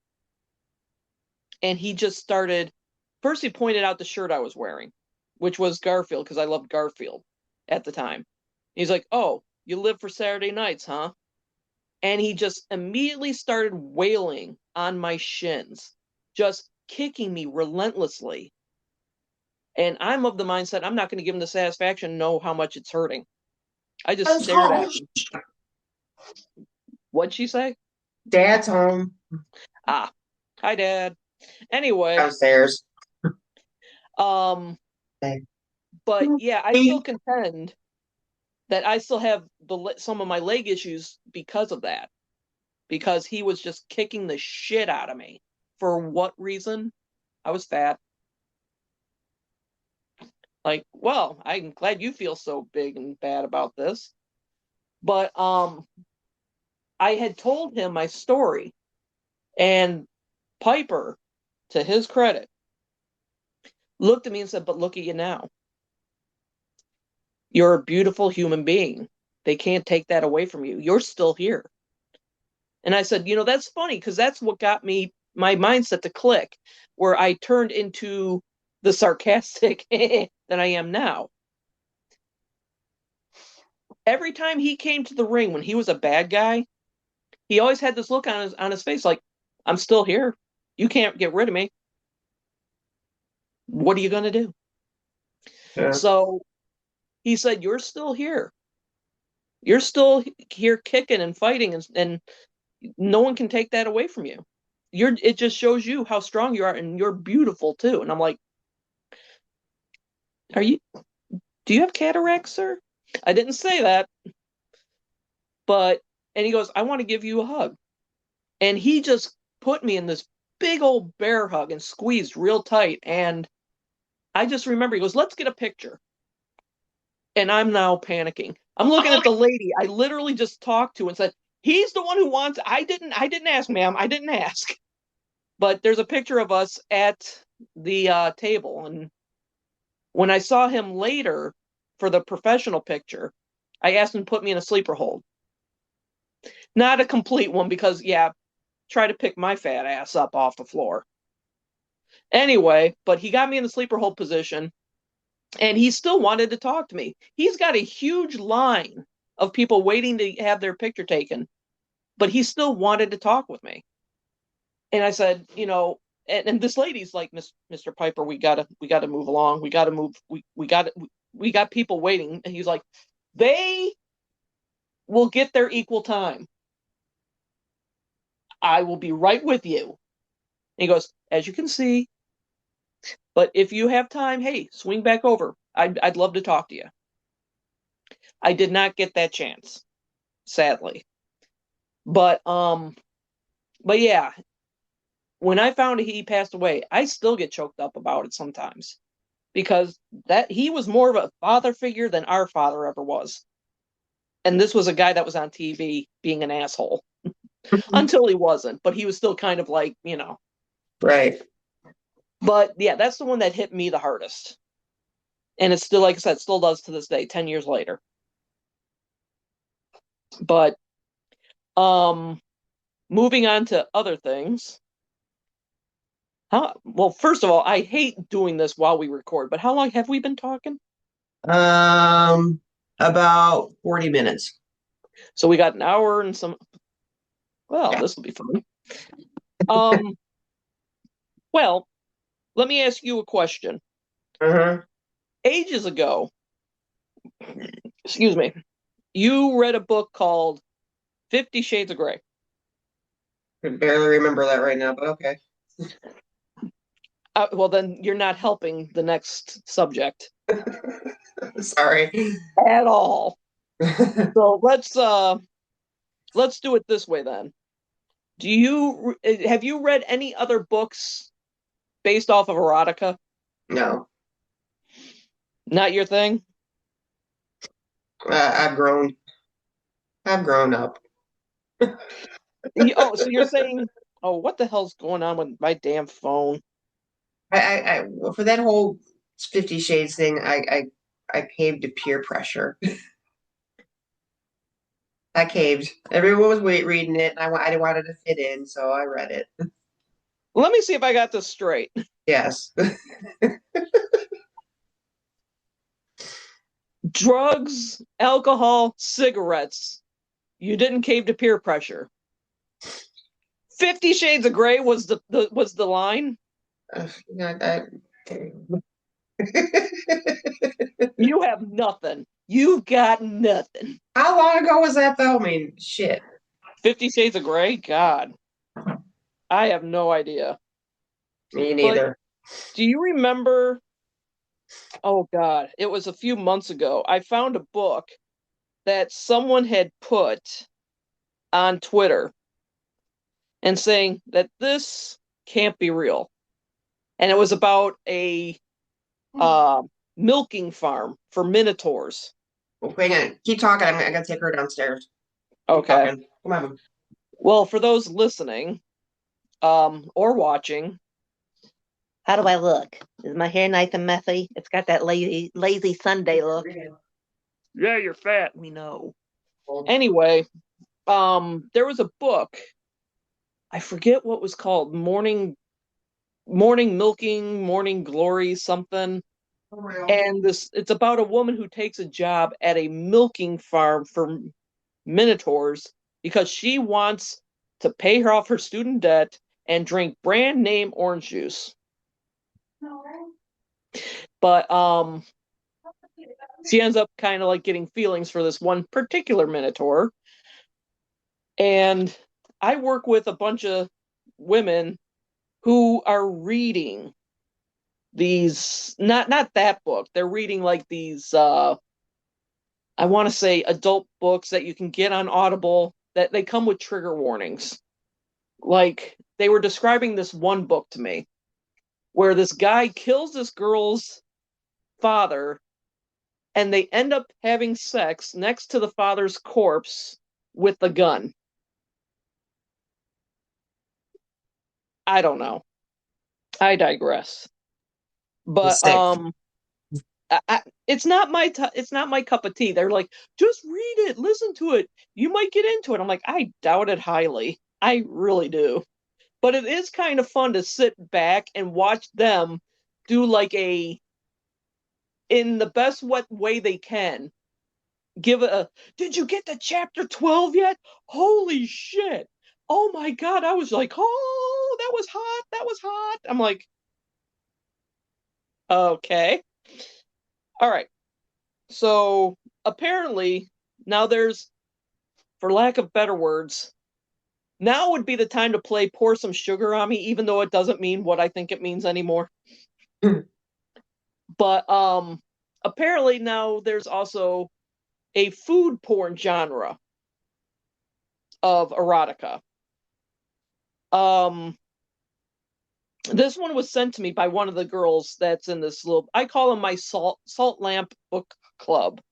and he just started. First, he pointed out the shirt I was wearing, which was Garfield, because I loved Garfield at the time. He's like, "Oh, you live for Saturday nights, huh?" And he just immediately started wailing on my shins, just kicking me relentlessly. And I'm of the mindset I'm not going to give him the satisfaction to know how much it's hurting. I just stared at him. What'd she say? Dad's home. Ah, hi, Dad. Anyway, Downstairs. but yeah, I still contend that I still have some of my leg issues because of that. Because he was just kicking the shit out of me. For what reason? I was fat. Like, well, I'm glad you feel so big and bad about this. But I had told him my story, and Piper, to his credit, looked at me and said, "But look at you now. You're a beautiful human being. They can't take that away from you. You're still here." And I said, that's funny, because that's what got me my mindset to click, where I turned into the sarcastic that I am now. Every time he came to the ring when he was a bad guy, he always had this look on his face like, "I'm still here. You can't get rid of me. What are you going to do?" Yeah. So he said, "You're still here. You're still here kicking and fighting, and no one can take that away from you. It just shows you how strong you are, and you're beautiful too." And I'm like, do you have cataracts, sir? I didn't say that. And he goes, "I want to give you a hug." And he just put me in this big old bear hug and squeezed real tight. And I just remember, he goes, "Let's get a picture." And I'm now panicking. I'm looking at the lady I literally just talked to and said, "He's the one who wants, I didn't ask, ma'am. I didn't ask." But there's a picture of us at the table. And when I saw him later for the professional picture, I asked him to put me in a sleeper hold. Not a complete one, because, try to pick my fat ass up off the floor. Anyway, but he got me in the sleeper hold position, and he still wanted to talk to me. He's got a huge line of people waiting to have their picture taken, but he still wanted to talk with me. And I said, and this lady's like, "Mr. Piper, we gotta move along. We gotta move. We got people waiting." And he's like, "They will get their equal time. I will be right with you." And he goes, "As you can see, but if you have time, hey, swing back over. I'd love to talk to you." I did not get that chance, sadly. But yeah, when I found he passed away, I still get choked up about it sometimes, because that he was more of a father figure than our father ever was. And this was a guy that was on TV being an asshole until he wasn't, but he was still kind of like, Right. But yeah, that's the one that hit me the hardest. And it's still, like I said, still does to this day, 10 years later. But moving on to other things. Well, first of all, I hate doing this while we record, but how long have we been talking? About 40 minutes. So we got an hour and some. Well, Yeah. this will be fun. Well, let me ask you a question. Ages ago, excuse me, you read a book called 50 Shades of Grey. I can barely remember that right now, but okay. Well, then you're not helping the next subject Sorry. at all. So let's do it this way then. Have you read any other books based off of erotica? No. Not your thing? I've grown up. Oh, so you're saying, oh, what the hell's going on with my damn phone? Well, for that whole 50 Shades thing, I caved to peer pressure. I caved. Everyone was reading it, and I wanted to fit in, so I read it. Let me see if I got this straight. Yes. Drugs, alcohol, cigarettes. You didn't cave to peer pressure. 50 Shades of Grey was the line. You have nothing. You've got nothing. How long ago was that, though? I mean, shit. 50 Shades of Grey? God. I have no idea. Me neither. But do you remember? Oh, God. It was a few months ago. I found a book that someone had put on Twitter and saying that this can't be real. And it was about a milking farm for minotaurs. Well, hang on. Keep talking. I gotta take her downstairs. Okay. Come on. Well, for those listening, or watching, how do I look? Is my hair nice and messy? It's got that lazy Sunday look. Yeah, you're fat. We know. Anyway, there was a book. I forget what was called. Morning Milking, Morning Glory, something. And it's about a woman who takes a job at a milking farm for minotaurs because she wants to pay her off her student debt and drink brand name orange juice. But she ends up kind of like getting feelings for this one particular minotaur. And I work with a bunch of women who are reading these, not that book. They're reading like these I want to say adult books that you can get on Audible that they come with trigger warnings. Like they were describing this one book to me where this guy kills this girl's father and they end up having sex next to the father's corpse with the gun. I don't know. I digress. But it's not my cup of tea. They're like, just read it, listen to it. You might get into it. I'm like, I doubt it highly. I really do. But it is kind of fun to sit back and watch them do like in the best way they can. Did you get to chapter 12 yet? Holy shit. Oh my God. I was like, oh, that was hot. That was hot. I'm like, okay. All right. So apparently now there's, for lack of better words, now would be the time to play Pour Some Sugar on Me, even though it doesn't mean what I think it means anymore. But apparently now there's also a food porn genre of erotica. This one was sent to me by one of the girls that's in this little, I call them my salt lamp book club.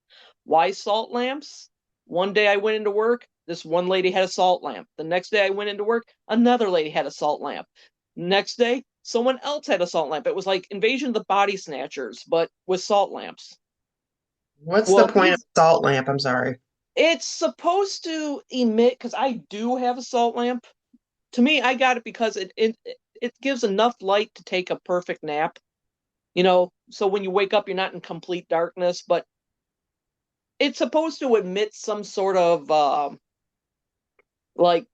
Why salt lamps? One day I went into work, this one lady had a salt lamp. The next day I went into work, another lady had a salt lamp. Next day, someone else had a salt lamp. It was like Invasion of the Body Snatchers, but with salt lamps. What's Well, the point of a salt lamp? I'm sorry. it's supposed to emit, because I do have a salt lamp. To me, I got it because it gives enough light to take a perfect nap. So when you wake up, you're not in complete darkness, but it's supposed to emit some sort of like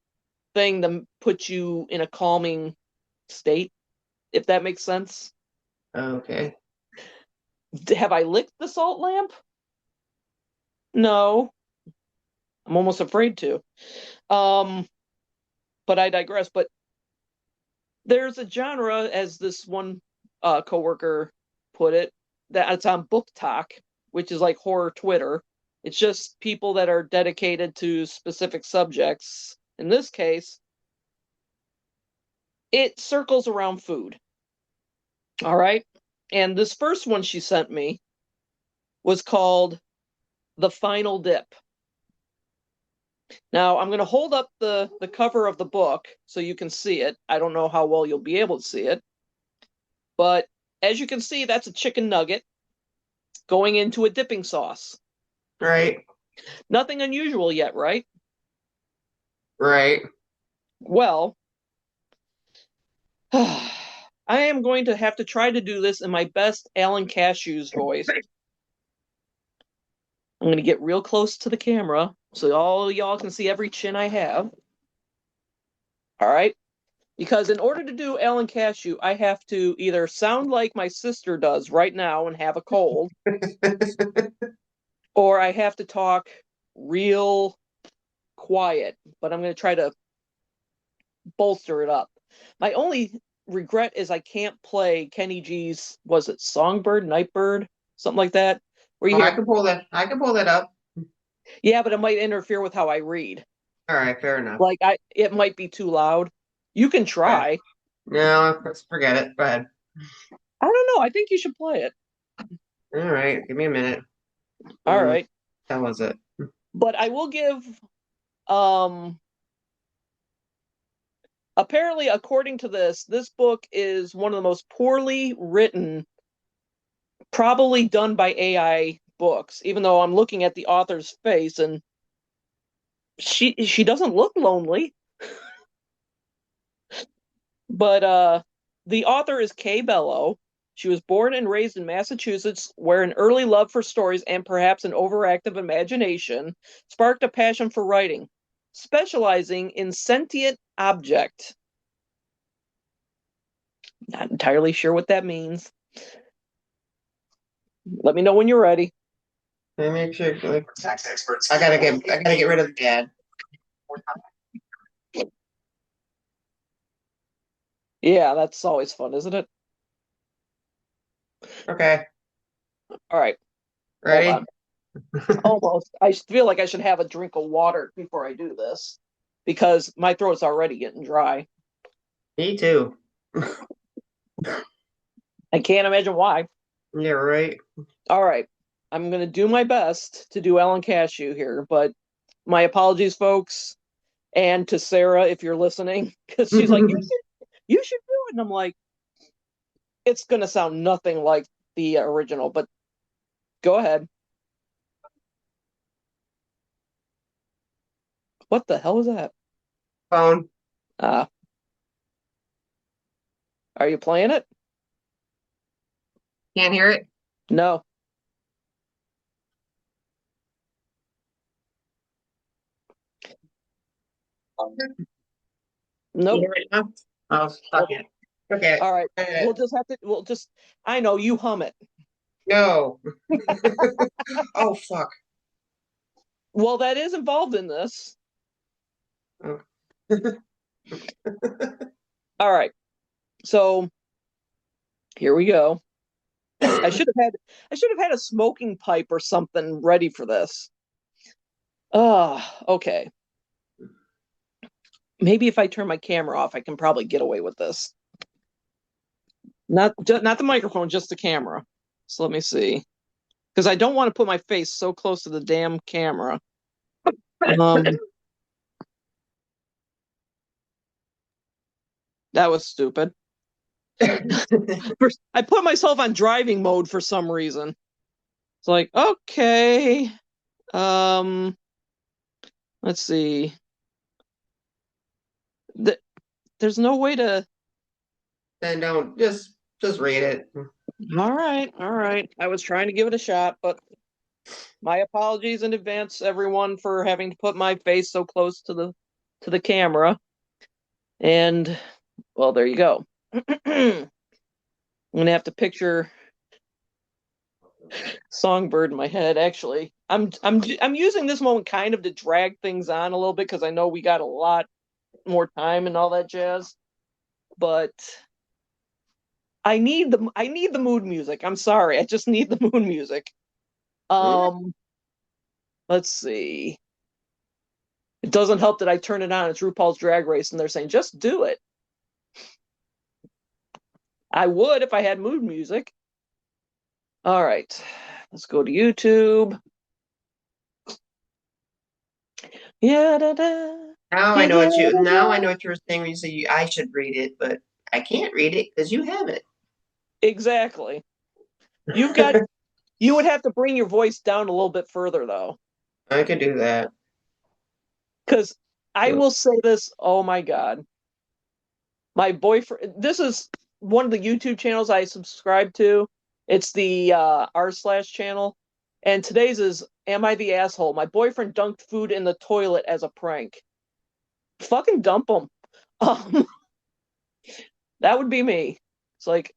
thing to put you in a calming state, if that makes sense. Okay. Have I licked the salt lamp? No. I'm almost afraid to. But I digress. But there's a genre, as this one coworker put it, that it's on Book Talk, which is like horror Twitter. It's just people that are dedicated to specific subjects. In this case, it circles around food. All right. And this first one she sent me was called The Final Dip. Now, I'm going to hold up the cover of the book so you can see it. I don't know how well you'll be able to see it. But as you can see, that's a chicken nugget going into a dipping sauce. Right. Nothing unusual yet, right? Right. Well, I am going to have to try to do this in my best Alan Cashew's voice. I'm going to get real close to the camera so all y'all can see every chin I have. All right? Because in order to do Alan Cashew, I have to either sound like my sister does right now and have a cold, or I have to talk real quiet, but I'm going to try to bolster it up. My only regret is I can't play Kenny G's, was it Songbird, Nightbird, something like that? Where you Oh, hear, I can pull that up. yeah, but it might interfere with how I read. All right, fair enough. Like it might be too loud. You can try. No, let's forget it. Go ahead. I don't know. I think you should play it. All right, give me a minute. All right. That was it. But I will give apparently, according to this book is one of the most poorly written, probably done by AI books, even though I'm looking at the author's face and she doesn't look lonely. But the author is Kay Bellow. She was born and raised in Massachusetts, where an early love for stories and perhaps an overactive imagination sparked a passion for writing, specializing in sentient object. Not entirely sure what that means. Let me know when you're ready. Let me make sure. Tax experts. I gotta get rid of the dad. Yeah, that's always fun, isn't it? Okay. All right. Ready? Hold on. Almost. I feel like I should have a drink of water before I do this because my throat's already getting dry. Me too. I can't imagine why. Yeah, right. All right. I'm going to do my best to do Alan Cashew here, but my apologies, folks. And to Sarah, if you're listening, because she's like, you should do it. And I'm like, it's going to sound nothing like the original, but go ahead. What the hell is that? Phone. Are you playing it? Can't hear it? No. Nope. You hear it now? Oh, fuck it. Okay. All right. We'll just, I know, you hum it. No. Oh, fuck. Well, that is involved in this. Oh. All right. So here we go. I should have had a smoking pipe or something ready for this. Okay. Maybe if I turn my camera off, I can probably get away with this. Not the microphone, just the camera. So let me see. Because I don't want to put my face so close to the damn camera. That was stupid. First, I put myself on driving mode for some reason. It's like, okay. Let's see. There's no way to. Then don't just read it. All right, all right. I was trying to give it a shot, but my apologies in advance, everyone, for having to put my face so close to the camera. And well, there you go. I'm gonna have to picture Songbird in my head. Actually, I'm using this moment kind of to drag things on a little bit because I know we got a lot more time and all that jazz. But I need the mood music. I'm sorry, I just need the mood music. Let's see. It doesn't help that I turn it on. It's RuPaul's Drag Race, and they're saying just do it. I would if I had mood music. All right, let's go to YouTube. Yeah, da, da. Now I know what you were saying when you say I should read it, but I can't read it because you have it. Exactly. You would have to bring your voice down a little bit further though. I could do that. Because I will say this, oh my God. My boyfriend, this is one of the YouTube channels I subscribe to. It's the r/ channel. And today's is Am I the Asshole? My boyfriend dunked food in the toilet as a prank. Fucking dump him. That would be me. It's like,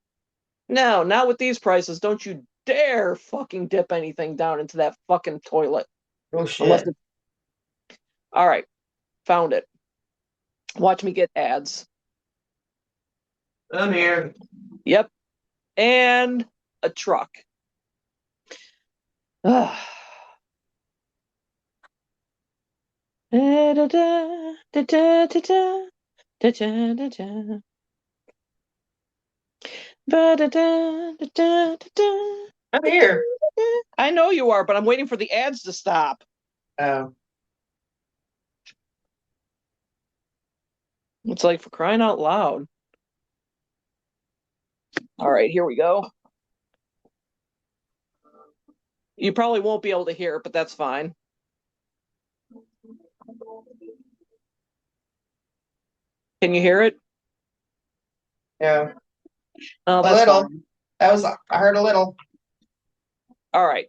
no, not with these prices. Don't you dare fucking dip anything down into that fucking toilet. Oh shit. All right. Found it. Watch me get ads. I'm here. Yep. And a truck. Ah. I'm here. I know you are, but I'm waiting for the ads to stop. Oh. It's like for crying out loud. All right, here we go. You probably won't be able to hear it, but that's fine. Can you hear it? Yeah. Oh, A that's little. fine. I heard a little. All right.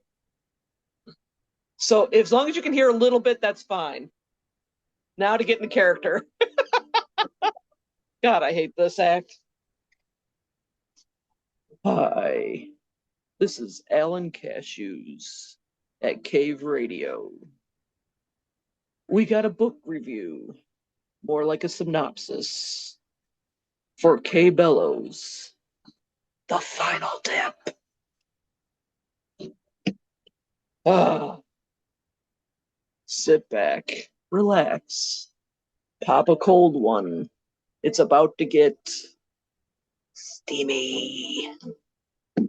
So as long as you can hear a little bit, that's fine. Now to get in the character. God, I hate this act. Hi, this is Alan Cashews at Cave Radio. We got a book review, more like a synopsis, for Kay Bellows, The Final Dip. Ah, sit back, relax, pop a cold one. It's about to get steamy. Of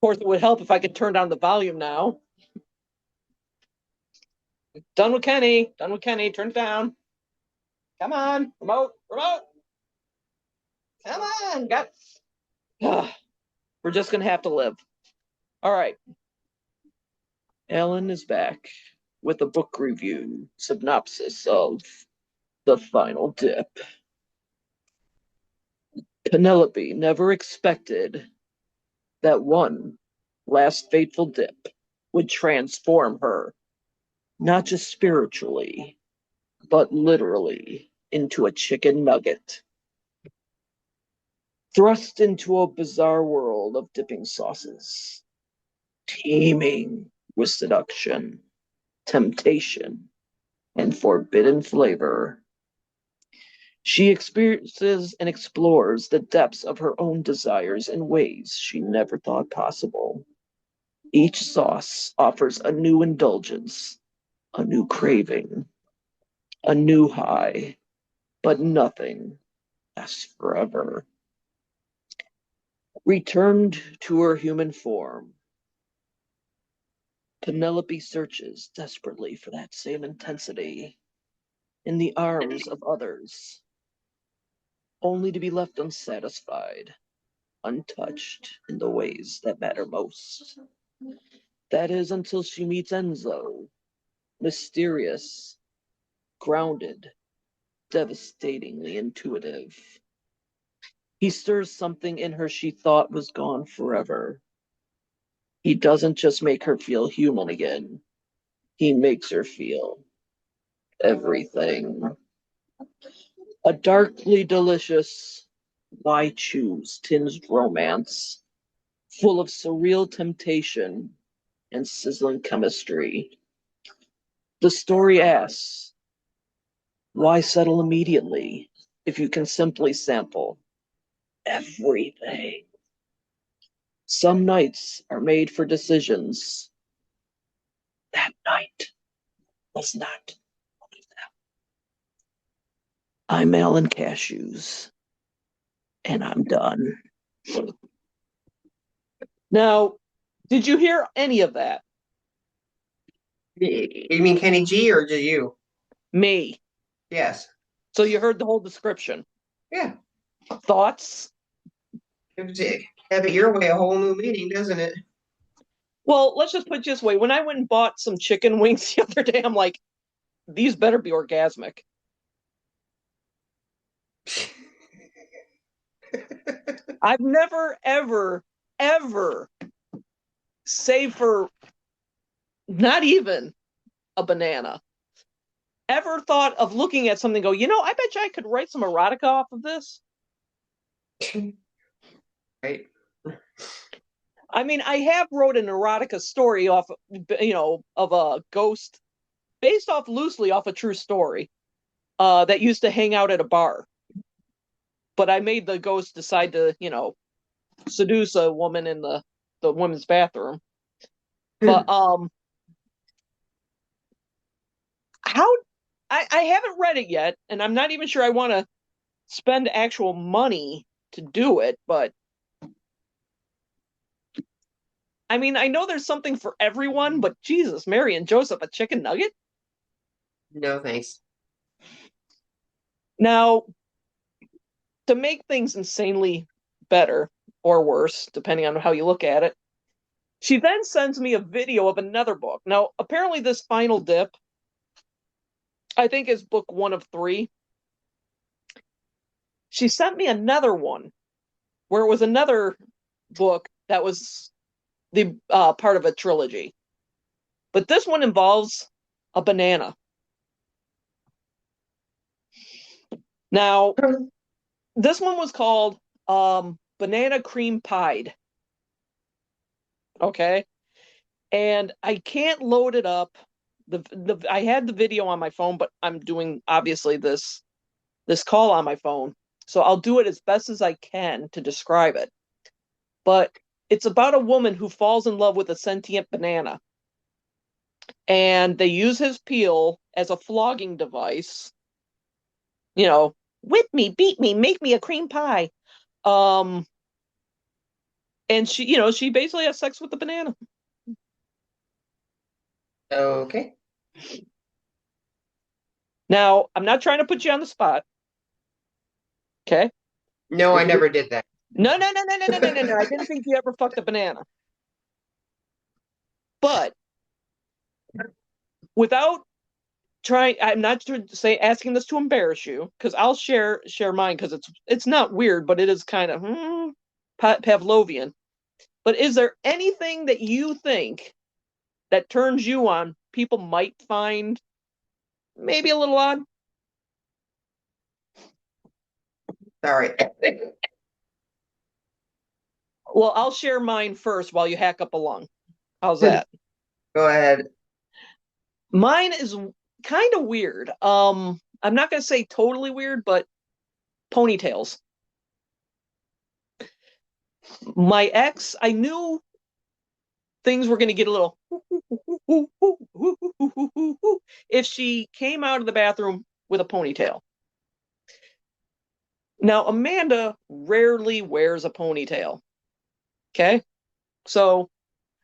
course, it would help if I could turn down the volume now. Done with Kenny. Done with Kenny. Turn it down. Come on. Remote. Remote. Come on. Got. We're just going to have to live. All right. Ellen is back with a book review synopsis of The Final Dip. Penelope never expected that one last fateful dip would transform her, not just spiritually, but literally into a chicken nugget. Thrust into a bizarre world of dipping sauces, teeming with seduction, temptation, and forbidden flavor. She experiences and explores the depths of her own desires in ways she never thought possible. Each sauce offers a new indulgence, a new craving, a new high, but nothing lasts forever. Returned to her human form, Penelope searches desperately for that same intensity in the arms of others. only to be left unsatisfied, untouched in the ways that matter most. That is until she meets Enzo, mysterious, grounded, devastatingly intuitive. He stirs something in her she thought was gone forever. He doesn't just make her feel human again. He makes her feel everything. A darkly delicious Why Choose tinged romance, full of surreal temptation and sizzling chemistry. The story asks, why settle immediately if you can simply sample everything? Some nights are made for decisions. That night was not one of them. I'm Alan Cashews, and I'm done. Now, did you hear any of that? You mean Kenny G or do you? Me. Yes. So you heard the whole description. Yeah. Thoughts? Have it your way, a whole new meaning, doesn't it? Well, let's just put it this way. When I went and bought some chicken wings the other day, I'm like, these better be orgasmic. I've never, ever, ever, save for not even a banana, ever thought of looking at something and go, I bet you I could write some erotica off of this. Right. I mean, I have wrote an erotica story off, of a ghost based off loosely off a true story that used to hang out at a bar. But I made the ghost decide to, seduce a woman in the women's bathroom. But how I haven't read it yet, and I'm not even sure I want to spend actual money to do it, but I mean, I know there's something for everyone, but Jesus, Mary and Joseph, a chicken nugget? No, thanks. Now, to make things insanely better or worse, depending on how you look at it, she then sends me a video of another book. Now, apparently this Final Dip, I think, is book 1 of 3. She sent me another one where it was another book that was the part of a trilogy. But this one involves a banana. Now, this one was called Banana Cream Pied. Okay. And I can't load it up. I had the video on my phone, but I'm doing obviously this call on my phone. So I'll do it as best as I can to describe it. But it's about a woman who falls in love with a sentient banana. And they use his peel as a flogging device. Whip me, beat me, make me a cream pie. And she basically has sex with the banana. Okay. Now, I'm not trying to put you on the spot. Okay? No, I never did that. No. I didn't think you ever fucked a banana. But without I'm not asking this to embarrass you, because I'll share mine, because it's not weird, but it is kind of Pavlovian. But is there anything that you think that turns you on people might find maybe a little odd? Sorry. Well, I'll share mine first while you hack up a lung. How's that? Go ahead. Mine is kind of weird. I'm not going to say totally weird, but ponytails. My ex, I knew things were going to get a little if she came out of the bathroom with a ponytail. Now, Amanda rarely wears a ponytail. Okay? So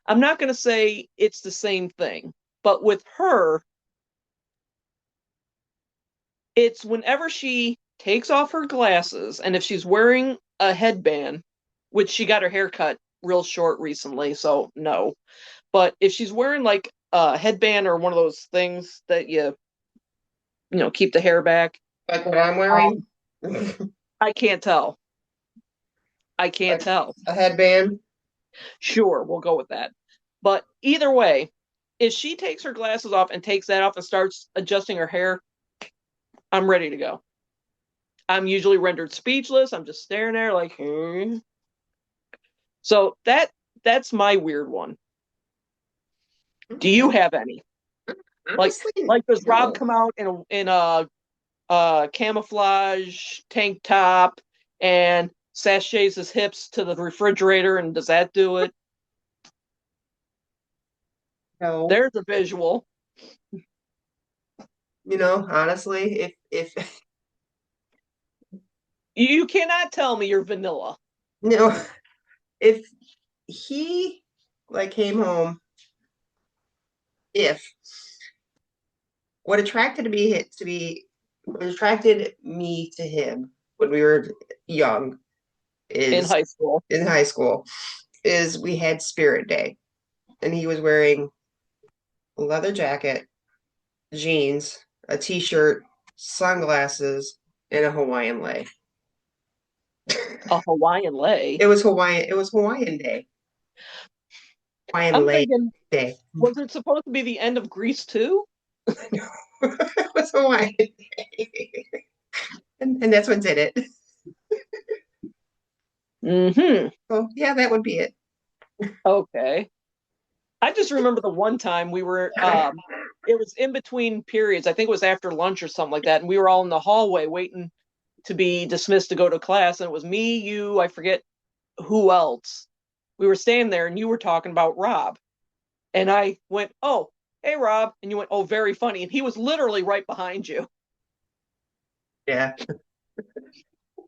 I'm not going to say it's the same thing, but with her, it's whenever she takes off her glasses, and if she's wearing a headband, which she got her hair cut real short recently, so no. But if she's wearing like a headband or one of those things that keep the hair back, Like what I'm wearing? I can't tell. I can't Like tell. a headband? Sure, we'll go with that. But either way, if she takes her glasses off and takes that off and starts adjusting her hair, I'm ready to go. I'm usually rendered speechless. I'm just staring there like, hmm. So that's my weird one. Do you have any? Honestly, Like does Rob no. come out in a camouflage tank top and sachets his hips to the refrigerator, and does that do it? No. There's a visual. Honestly, if You cannot tell me you're vanilla. if he like came home, if what attracted me to him when we were young In is high school. in high school is we had Spirit Day, and he was wearing a leather jacket, jeans, a t-shirt, sunglasses, and a Hawaiian lei. A Hawaiian lei. It was Hawaiian Day. Hawaiian I'm lei thinking, day. was it supposed to be the end of Greece too? No, it was Hawaiian Day. And that's what did it. Mm-hmm. So yeah, that would be it. Okay. I just remember the one time we were it was in between periods. I think it was after lunch or something like that, and we were all in the hallway waiting to be dismissed to go to class, and it was me, you, I forget who else. We were standing there and you were talking about Rob. And I went, "Oh, hey Rob." And you went, "Oh, very funny." And he was literally right behind you. Yeah.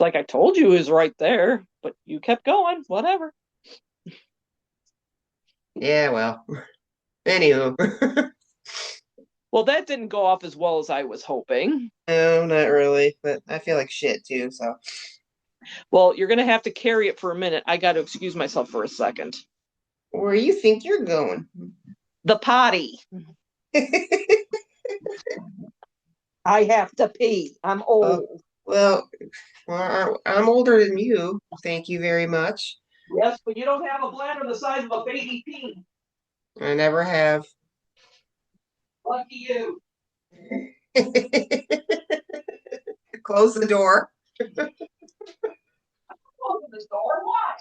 Like I told you he was right there, but you kept going, whatever. Yeah, well. Anywho. Well, that didn't go off as well as I was hoping. No, not really, but I feel like shit too, so. Well, you're going to have to carry it for a minute. I got to excuse myself for a second. Where do you think you're going? The potty. I have to pee. I'm old. Well, I'm older than you. Thank you very much. Yes, but you don't have a bladder the size of a baby pea. I never have. Lucky you. Close the door. Open the door. What?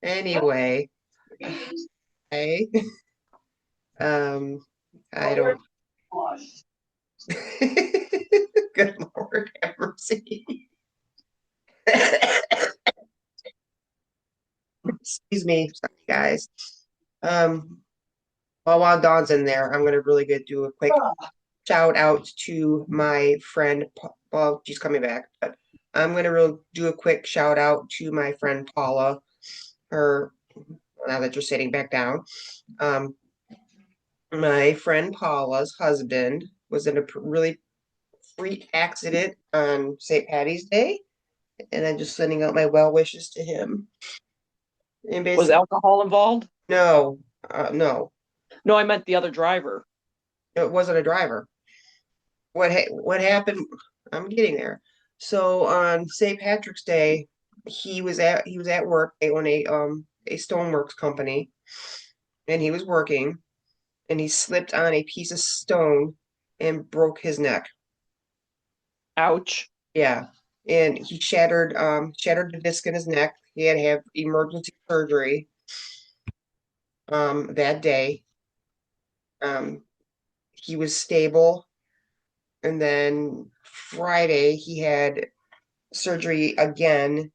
Anyway, I I don't. Good Lord, have mercy. Excuse me, sorry guys. While Dawn's in there, I'm gonna really good do a quick shout out to my friend. Well, she's coming back, but I'm gonna do a quick shout out to my friend Paula. Her now that you're sitting back down. My friend Paula's husband was in a really freak accident on St. Patty's Day, and I'm just sending out my well wishes to him. And Was basically, alcohol involved? no, No, I meant the other driver. it wasn't a driver. What happened? I'm getting there. So on St. Patrick's Day, he was at work. They own a stoneworks company, and he was working, and he slipped on a piece of stone and broke his neck. Ouch. Yeah, and he shattered the disc in his neck. He had to have emergency surgery that day. Um, he was stable, and then Friday he had surgery again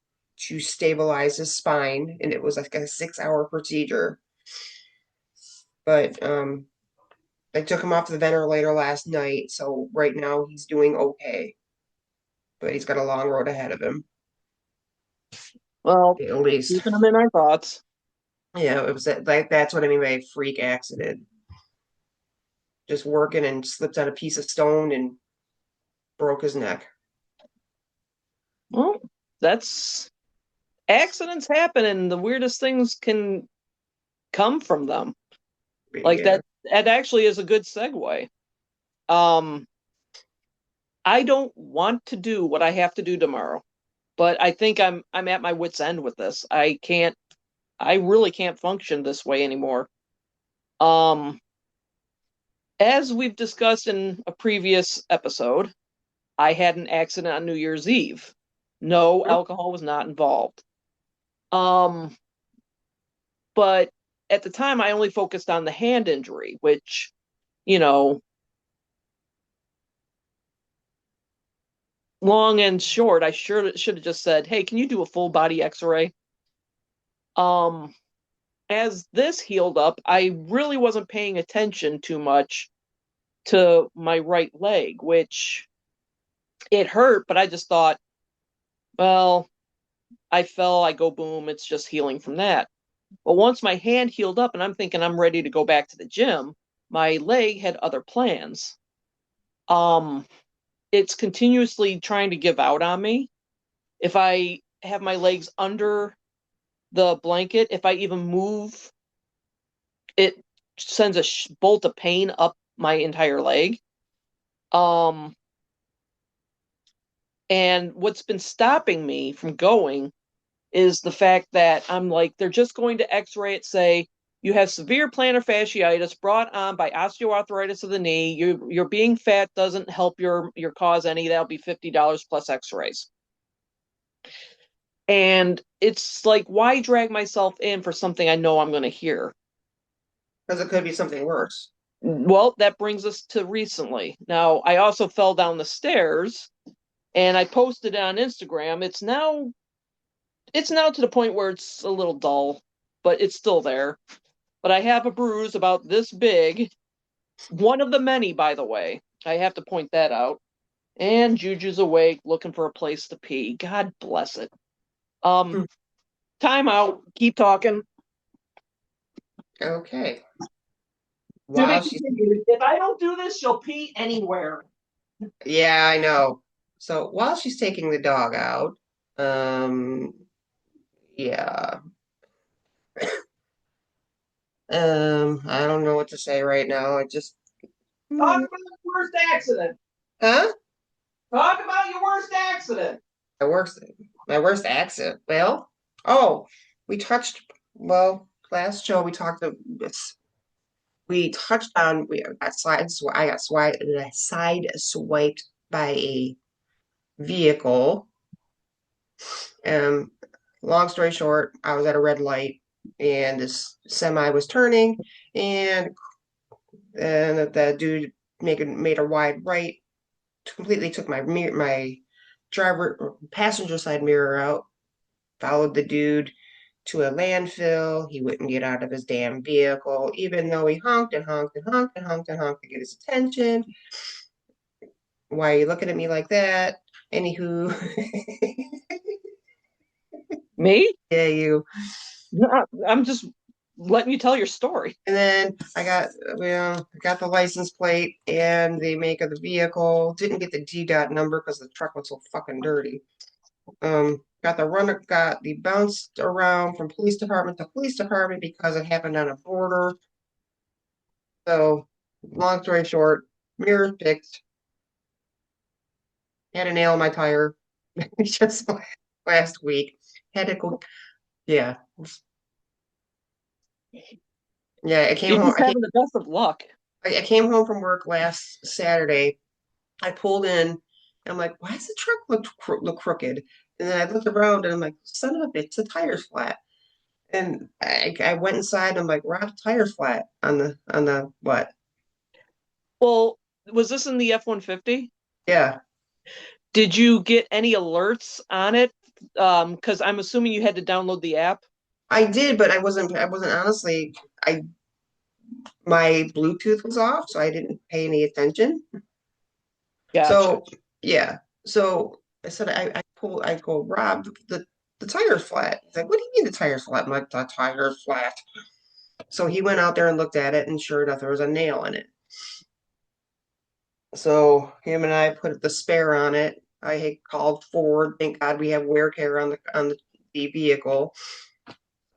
to stabilize his spine, and it was like a 6-hour procedure. But I took him off the ventilator last night, so right now he's doing okay. But he's got a long road ahead of him, Well, at least. keeping them in our thoughts. Yeah, it was like that's what I mean by a freak accident. Just working and slipped on a piece of stone and broke his neck. Well, that's accidents happen, and the weirdest things can come from them. Like Yeah. that actually is a good segue. Um, I don't want to do what I have to do tomorrow, but I think I'm at my wit's end with this. I really can't function this way anymore. Um, as we've discussed in a previous episode, I had an accident on New Year's Eve. No alcohol was not involved. Um, but at the time I only focused on the hand injury, which, you know, long and short, I sure should have just said, "Hey, can you do a full body x-ray?" Um, as this healed up, I really wasn't paying attention too much to my right leg, which it hurt, but I just thought, well, I fell, I go boom, it's just healing from that. But once my hand healed up and I'm thinking I'm ready to go back to the gym, my leg had other plans. Um, it's continuously trying to give out on me. If I have my legs under the blanket, if I even move, it sends a bolt of pain up my entire leg. Um, and what's been stopping me from going is the fact that I'm like, they're just going to x-ray it, say, you have severe plantar fasciitis brought on by osteoarthritis of the knee. Your being fat doesn't help your cause any. That'll be $50 plus x-rays. And it's like, why drag myself in for something I know I'm going to hear? Because it could be something worse. Well, that brings us to recently. Now, I also fell down the stairs and I posted it on Instagram. It's now to the point where it's a little dull, but it's still there. But I have a bruise about this big. One of the many, by the way. I have to point that out. And Juju's awake, looking for a place to pee. God bless it. Hmm. Time out. Keep talking. Okay. To be While she's continued. If I don't do this, she'll pee anywhere. Yeah, I know. So while she's taking the dog out, yeah. I don't know what to say right now. I just Talk about your worst accident. Huh? Talk about your worst accident. My worst my worst accident. Well, oh, we touched last show we talked about this. We touched on we got I got side swiped by a vehicle. Um, long story short, I was at a red light and this semi was turning and the dude made a wide right, completely took my driver passenger side mirror out, followed the dude to a landfill. He wouldn't get out of his damn vehicle, even though he honked and honked and honked and honked and honked to get his attention. Why are you looking at me like that? Anywho, Me? yeah, you. No, I'm just letting you tell your story. And then I got the license plate and the make of the vehicle. Didn't get the D-dot number because the truck was so fucking dirty. Got the bounced around from police department to police department because it happened on a border. So, long story short, mirrors fixed. Had a nail in my tire just last week. Had to go. Yeah, yeah. You're just having the best of luck. I came home from work last Saturday. I pulled in. I'm like, why does the truck look crooked? And then I looked around and I'm like, son of a bitch, the tire's flat. And I went inside. I'm like, Rob's tire's flat on the what? Well, was this in the F-150? Yeah, Did you get any alerts on it? Because I'm assuming you had to download the app. I did, but I wasn't honestly. I My Bluetooth was off, so I didn't pay any attention. Gotcha. So yeah, so I said I go, Rob, the tire's flat. He's like, what do you mean the tire's flat? I'm like, the tire's flat. So he went out there and looked at it, and sure enough, there was a nail in it. So him and I put the spare on it. I had called Ford. Thank God we have wear care on the vehicle.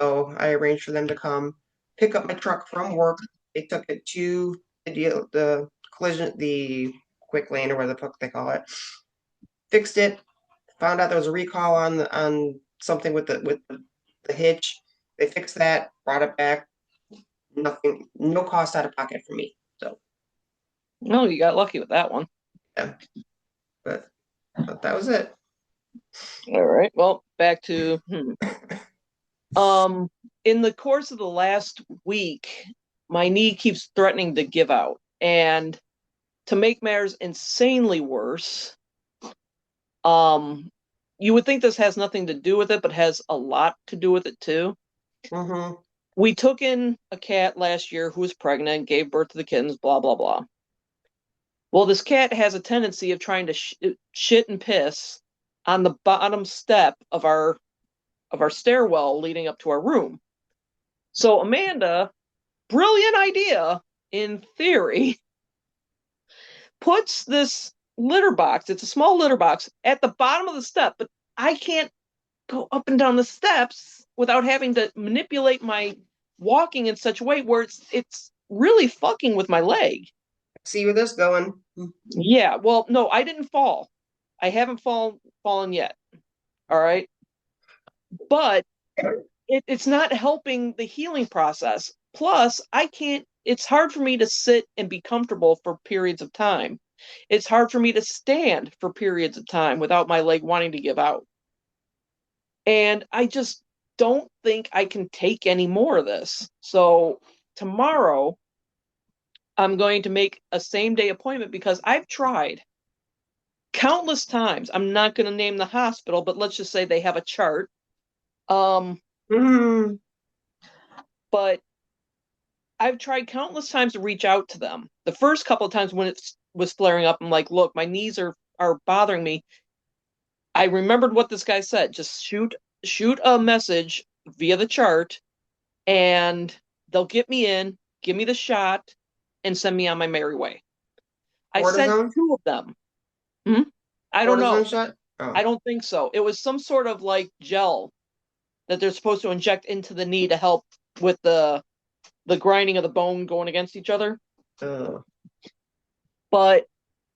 So I arranged for them to come pick up my truck from work. They took it to the collision, the quick lane, or whatever the fuck they call it. Fixed it. Found out there was a recall on something with the hitch. They fixed that. Brought it back. Nothing. No cost out of pocket for me. So No, you got lucky with that one. yeah, but that was it. All right. Well, back to in the course of the last week, my knee keeps threatening to give out. And to make matters insanely worse, you would think this has nothing to do with it, but has a lot to do with it too. Mm-hmm. We took in a cat last year who was pregnant, gave birth to the kittens, blah, blah, blah. Well, this cat has a tendency of trying to shit and piss on the bottom step of our stairwell leading up to our room. So Amanda, brilliant idea in theory, puts this litter box, it's a small litter box, at the bottom of the step, but I can't go up and down the steps without having to manipulate my walking in such a way where it's really fucking with my leg. See where this going? Yeah, well, no, I didn't fall. I haven't fallen yet. All right. But it's not helping the healing process. Plus, it's hard for me to sit and be comfortable for periods of time. It's hard for me to stand for periods of time without my leg wanting to give out. And I just don't think I can take any more of this. So tomorrow, I'm going to make a same day appointment because I've tried countless times. I'm not going to name the hospital, but let's just say they have a chart. Mm-hmm. But I've tried countless times to reach out to them. The first couple of times when it was flaring up, I'm like, look, my knees are bothering me. I remembered what this guy said. Just shoot a message via the chart, and they'll get me in, give me the shot, and send me on my merry way. I sent Cortisone? 2 of them. I don't know. Cortisone shot? Oh. I don't think so. It was some sort of like gel that they're supposed to inject into the knee to help with the grinding of the bone going against each other. But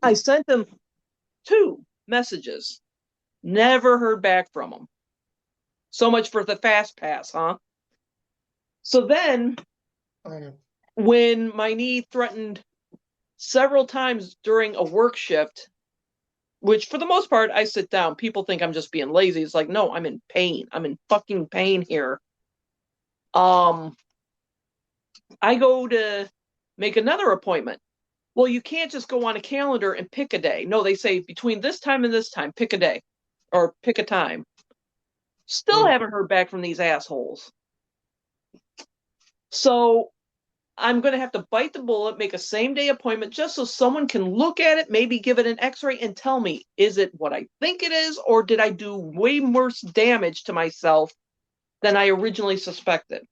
I sent them 2 messages. Never heard back from them. So much for the fast pass, huh? So then, when my knee threatened several times during a work shift, which for the most part, I sit down. People think I'm just being lazy. It's like, no, I'm in pain. I'm in fucking pain here. I go to make another appointment. Well, you can't just go on a calendar and pick a day. No, they say between this time and this time, pick a day or pick a time. Still haven't heard back from these assholes. So I'm going to have to bite the bullet, make a same day appointment just so someone can look at it, maybe give it an x-ray and tell me, is it what I think it is, or did I do way worse damage to myself than I originally suspected?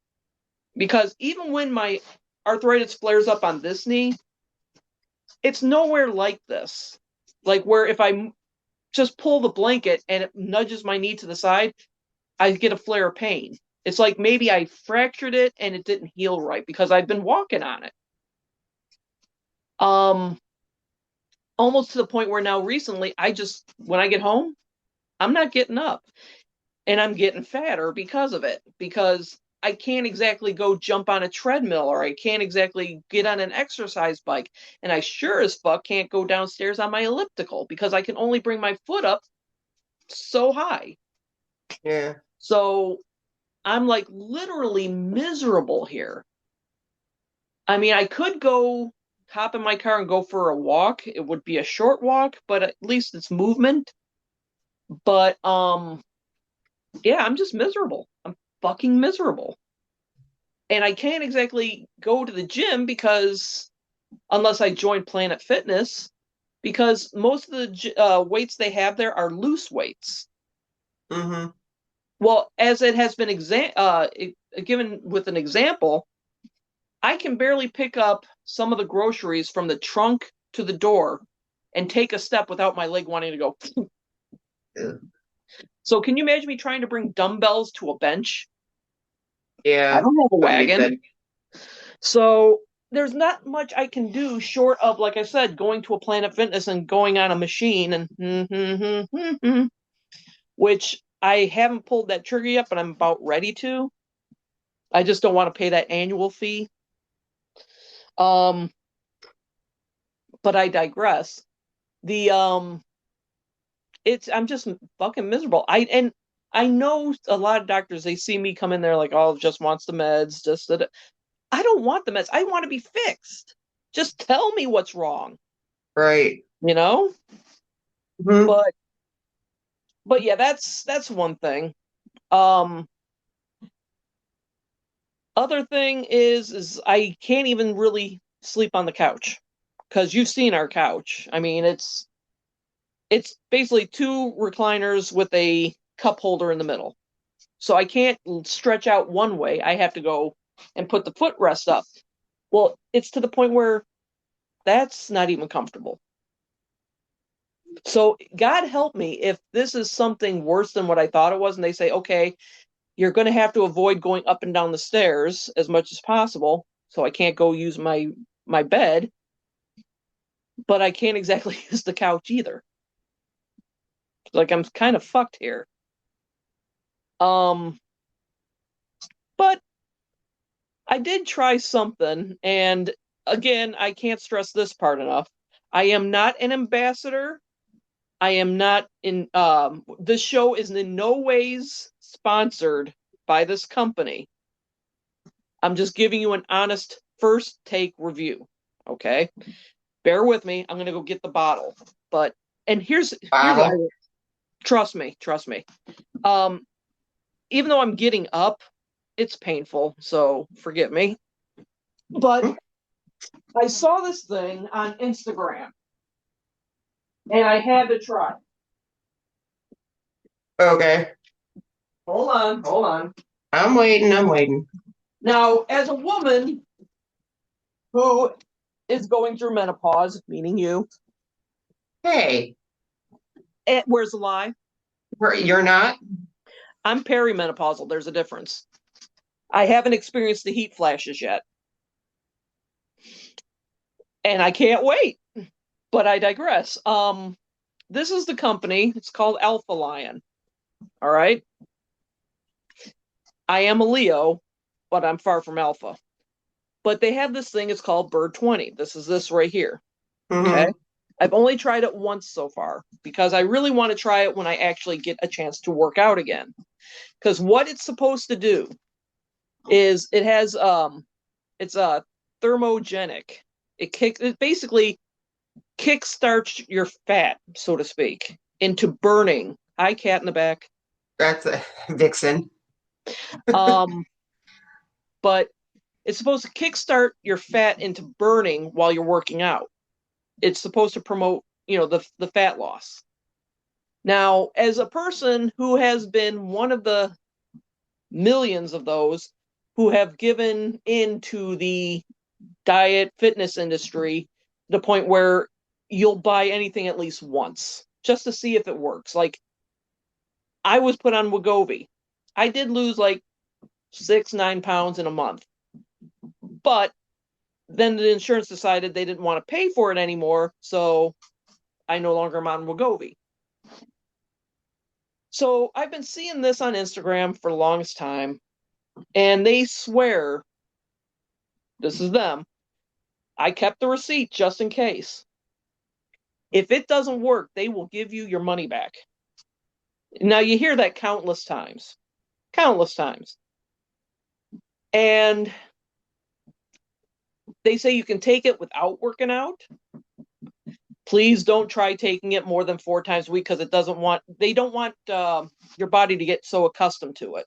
Because even when my arthritis flares up on this knee, it's nowhere like this. Like where if I just pull the blanket and it nudges my knee to the side, I get a flare of pain. It's like maybe I fractured it and it didn't heal right because I've been walking on it. Almost to the point where now recently when I get home, I'm not getting up and I'm getting fatter because of it, because I can't exactly go jump on a treadmill or I can't exactly get on an exercise bike. And I sure as fuck can't go downstairs on my elliptical because I can only bring my foot up so high. Yeah. So I'm like literally miserable here. I mean, I could go hop in my car and go for a walk. It would be a short walk, but at least it's movement. But yeah, I'm just miserable. I'm fucking miserable. And I can't exactly go to the gym because unless I join Planet Fitness, because most of the weights they have there are loose weights. Mm-hmm. Well, as it has been given with an example, I can barely pick up some of the groceries from the trunk to the door and take a step without my leg wanting to go. Ugh. So can you imagine me trying to bring dumbbells to a bench? I Yeah, don't have a that'd be wagon. good. So there's not much I can do short of, like I said, going to a Planet Fitness and going on a machine and which I haven't pulled that trigger yet, but I'm about ready to. I just don't want to pay that annual fee. Um, but I digress. The I'm just fucking miserable. I know a lot of doctors, they see me come in there like, oh, just wants the meds, just that. I don't want the meds. I want to be fixed. Just tell me what's wrong, Right. you know? Mhm. But yeah, that's one thing. Um Other thing is I can't even really sleep on the couch because you've seen our couch. I mean, it's basically two recliners with a cup holder in the middle. So I can't stretch out one way. I have to go and put the footrest up. Well, it's to the point where that's not even comfortable. So God help me if this is something worse than what I thought it was, and they say, okay, you're going to have to avoid going up and down the stairs as much as possible. So I can't go use my bed, but I can't exactly use the couch either. Like I'm kind of fucked here. Um, but I did try something, and again, I can't stress this part enough. I am not an ambassador. I am not in this show is in no ways sponsored by this company. I'm just giving you an honest first take review. Okay? Bear with me. I'm gonna go get the bottle. But and here's what I Bottle. trust me. Um, even though I'm getting up, it's painful, so forgive me. But I saw this thing on Instagram and I had to try. Okay. Hold on. I'm waiting. I'm waiting. Now, as a woman who is going through menopause, meaning you, Hey, where's the lie? you're not? I'm perimenopausal. There's a difference. I haven't experienced the heat flashes yet. And I can't wait. But I digress. This is the company. It's called Alpha Lion. All right. I am a Leo, but I'm far from Alpha. But they have this thing. It's called Bird 20. This is this right here. Okay. Mm-hmm. I've only tried it once so far because I really want to try it when I actually get a chance to work out again. Because what it's supposed to do is it's a thermogenic. It basically kickstarts your fat, so to speak, into burning. Hi, cat in the back. That's a Vixen. Um, but it's supposed to kickstart your fat into burning while you're working out. It's supposed to promote, the fat loss. Now, as a person who has been one of the millions of those who have given into the diet fitness industry, the point where you'll buy anything at least once just to see if it works. Like I was put on Wegovy. I did lose like 6-9 pounds in a month, but then the insurance decided they didn't want to pay for it anymore, so I no longer am on Wegovy. So I've been seeing this on Instagram for the longest time, and they swear this is them. I kept the receipt just in case. If it doesn't work, they will give you your money back. Now you hear that countless times. Countless times. And they say you can take it without working out. Please don't try taking it more than 4 times a week because they don't want your body to get so accustomed to it.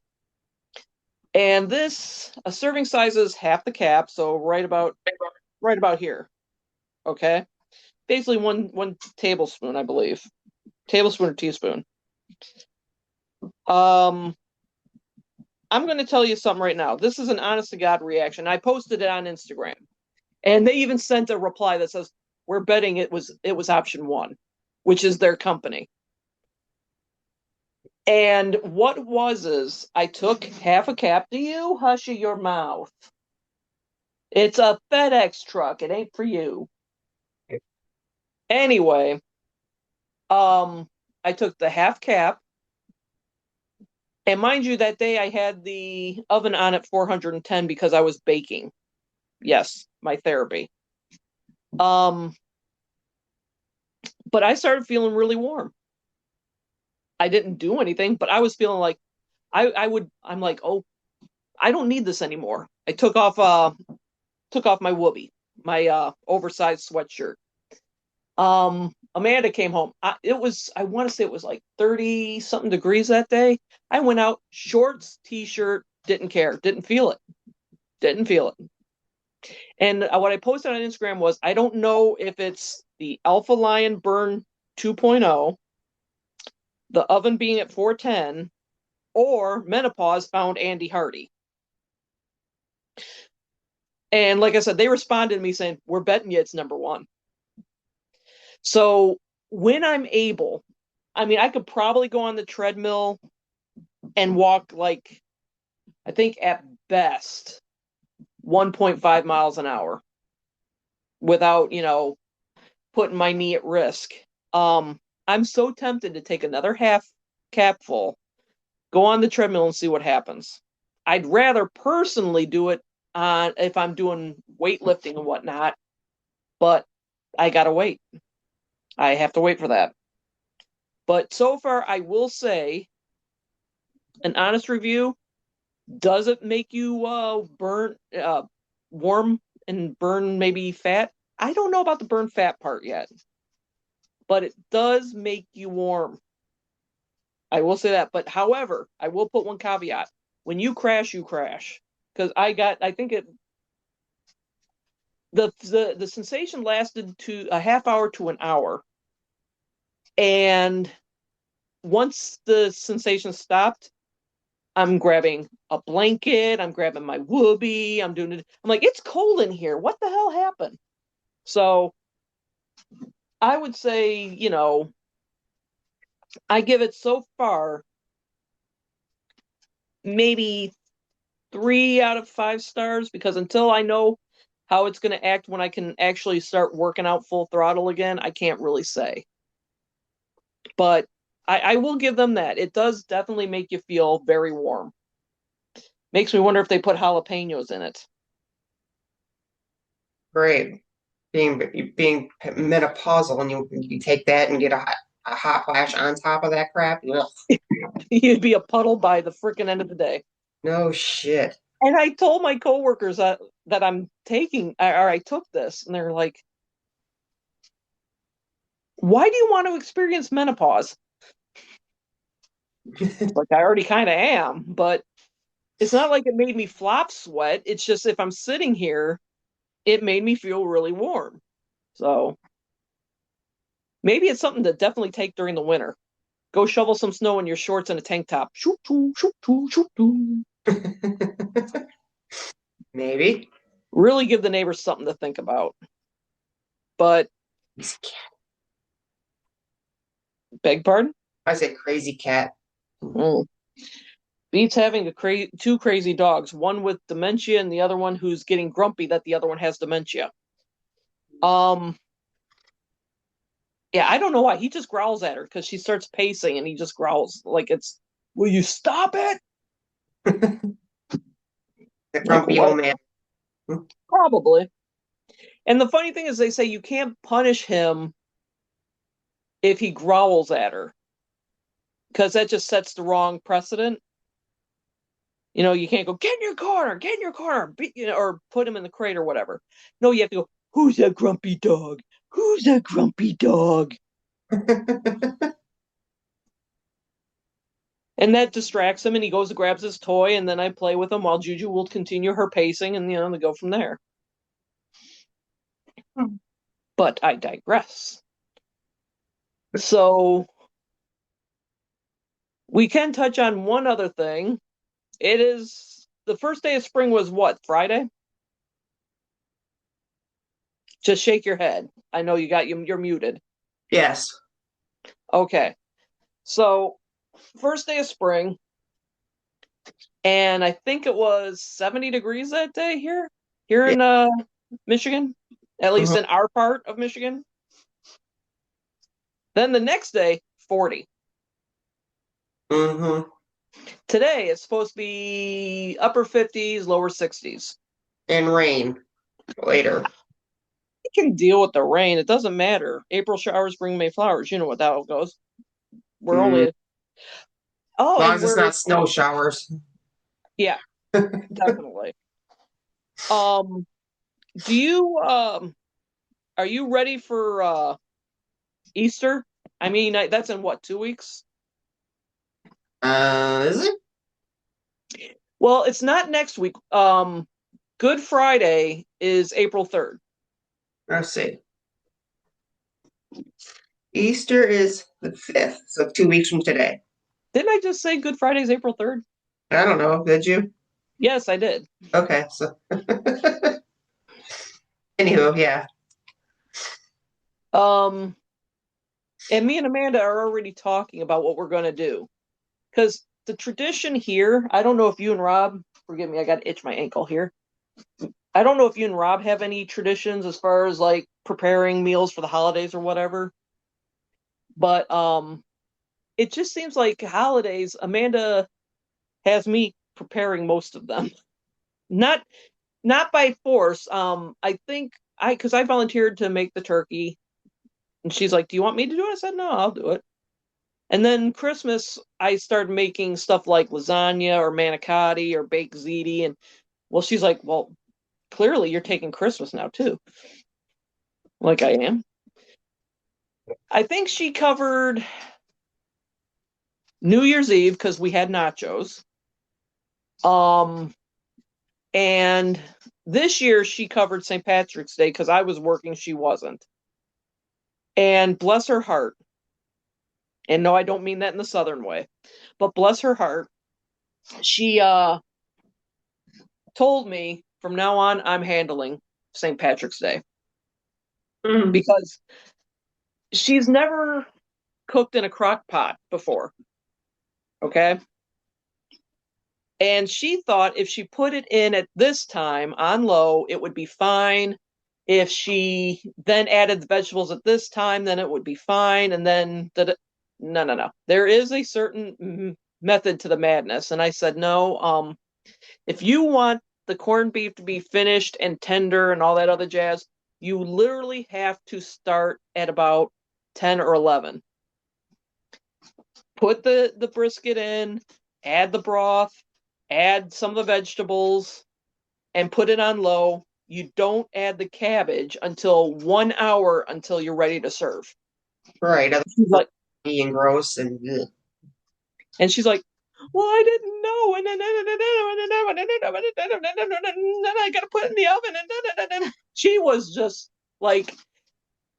And a serving size is half the cap, so right about here. Okay, basically one tablespoon, I believe, tablespoon or teaspoon. I'm going to tell you something right now. This is an honest to God reaction. I posted it on Instagram, and they even sent a reply that says, "We're betting it was option 1, which is their company." And what was is I took half a cap. Do you hush your mouth? It's a FedEx truck. It ain't for you. Anyway, I took the half cap. And mind you, that day I had the oven on at 410 because I was baking. Yes, my therapy. But I started feeling really warm. I didn't do anything, but I was feeling like I'm like, oh, I don't need this anymore. I took off my whoopee, my oversized sweatshirt. Amanda came home. I want to say it was like 30 something degrees that day. I went out, shorts, t-shirt, didn't care, didn't feel it. And what I posted on Instagram was, I don't know if it's the Alpha Lion Burn 2.0, the oven being at 410, or menopause found Andy Hardy. And like I said, they responded to me saying, we're betting you it's number one. So when I'm able, I mean, I could probably go on the treadmill and walk like, I think at best, 1.5 miles an hour without, putting my knee at risk. I'm so tempted to take another half capful, go on the treadmill and see what happens. I'd rather personally do it if I'm doing weightlifting and whatnot, but I gotta wait. I have to wait for that. But so far, I will say, an honest review, does it make you burn, warm and burn maybe fat? I don't know about the burn fat part yet, but it does make you warm. I will say that. But however, I will put one caveat. When you crash, you crash. Because I think the sensation lasted to a half hour to an hour. And once the sensation stopped, I'm grabbing a blanket, I'm grabbing my whoopee, I'm like, it's cold in here. What the hell happened? So I would say, I give it so far maybe 3 out of 5 stars, because until I know how it's going to act when I can actually start working out full throttle again, I can't really say. But I will give them that. It does definitely make you feel very warm. Makes me wonder if they put jalapenos in it. Great. Being menopausal, and you take that and get a hot flash on top of that crap. Ugh. You'd be a puddle by the freaking end of the day. No shit. And I told my coworkers that I'm taking, or I took this, and they're like, why do you want to experience menopause? Like, I already kind of am, but it's not like it made me flop sweat. It's just, if I'm sitting here, it made me feel really warm. So maybe it's something to definitely take during the winter. Go shovel some snow in your shorts and a tank top. Shoot, shoot, shoot, shoot, shoot. Maybe. Really give the neighbors something to think about. But, beg pardon? I said crazy cat. Beats having two crazy dogs, one with dementia and the other one who's getting grumpy that the other one has dementia. Yeah, I don't know why. He just growls at her because she starts pacing and he just growls like it's, will you stop it? The grumpy old man. Probably. And the funny thing is, they say you can't punish him if he growls at her, because that just sets the wrong precedent. You can't go, get in your corner, or put him in the crate or whatever. No, you have to go, who's that grumpy dog? Who's that grumpy dog? And that distracts him, and he goes and grabs his toy, and then I play with him while Juju will continue her pacing, and they go from there. But I digress. So we can touch on one other thing. It is the first day of spring was what, Friday? Just shake your head. I know you're muted. Yes. Okay. So first day of spring, and I think it was 70 degrees that day here in Michigan, at least in our part of Michigan. Then the next day, 40. Mm-hmm. Today it's supposed to be upper 50s, lower 60s. And rain later. You can deal with the rain. It doesn't matter. April showers bring May flowers. You know what that goes. We're only As long and as it's not snow showers. Yeah, definitely. Do you are you ready for Easter? I mean, that's in what, 2 weeks? Is it? Well, it's not next week. Good Friday is April 3rd. Let's see. Easter is the 5th, so 2 weeks from today. Didn't I just say Good Friday is April 3rd? I don't know. Did you? Yes, I did. Okay, so anywho, yeah. And me and Amanda are already talking about what we're going to do. Because the tradition here, I don't know if you and Rob, forgive me, I got to itch my ankle here. I don't know if you and Rob have any traditions as far as like preparing meals for the holidays or whatever. But it just seems like holidays, Amanda has me preparing most of them. Not by force. I think because I volunteered to make the turkey, and she's like, "Do you want me to do it?" I said, "No, I'll do it." And then Christmas, I started making stuff like lasagna or manicotti or baked ziti, and well, she's like, "Well, clearly you're taking Christmas now too." Like I am. I think she covered New Year's Eve because we had nachos. And this year she covered St. Patrick's Day because I was working, she wasn't. And bless her heart. And no, I don't mean that in the Southern way, but bless her heart. She told me from now on I'm handling St. Patrick's Day because she's never cooked in a crock pot before. Okay. And she thought if she put it in at this time on low, it would be fine. If she then added the vegetables at this time, then it would be fine. And then, no. There is a certain method to the madness. And I said, no, if you want the corned beef to be finished and tender and all that other jazz, you literally have to start at about 10 or 11. Put the brisket in, add the broth, add some of the vegetables, and put it on low. You don't add the cabbage until 1 hour until you're ready to serve. Right. She's like, being gross and she's like, well, I didn't know, and then I gotta put it in the oven, and she was just like,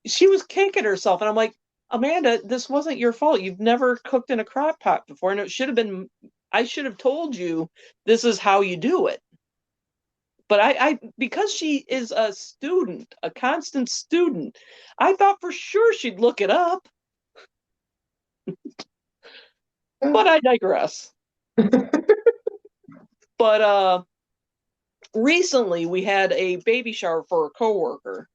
she was kicking herself, and I'm like, Amanda, this wasn't your fault. You've never cooked in a crock pot before, and it should have been. I should have told you this is how you do it. But I because she is a student, a constant student, I thought for sure she'd look it up. But I digress. But recently we had a baby shower for a coworker,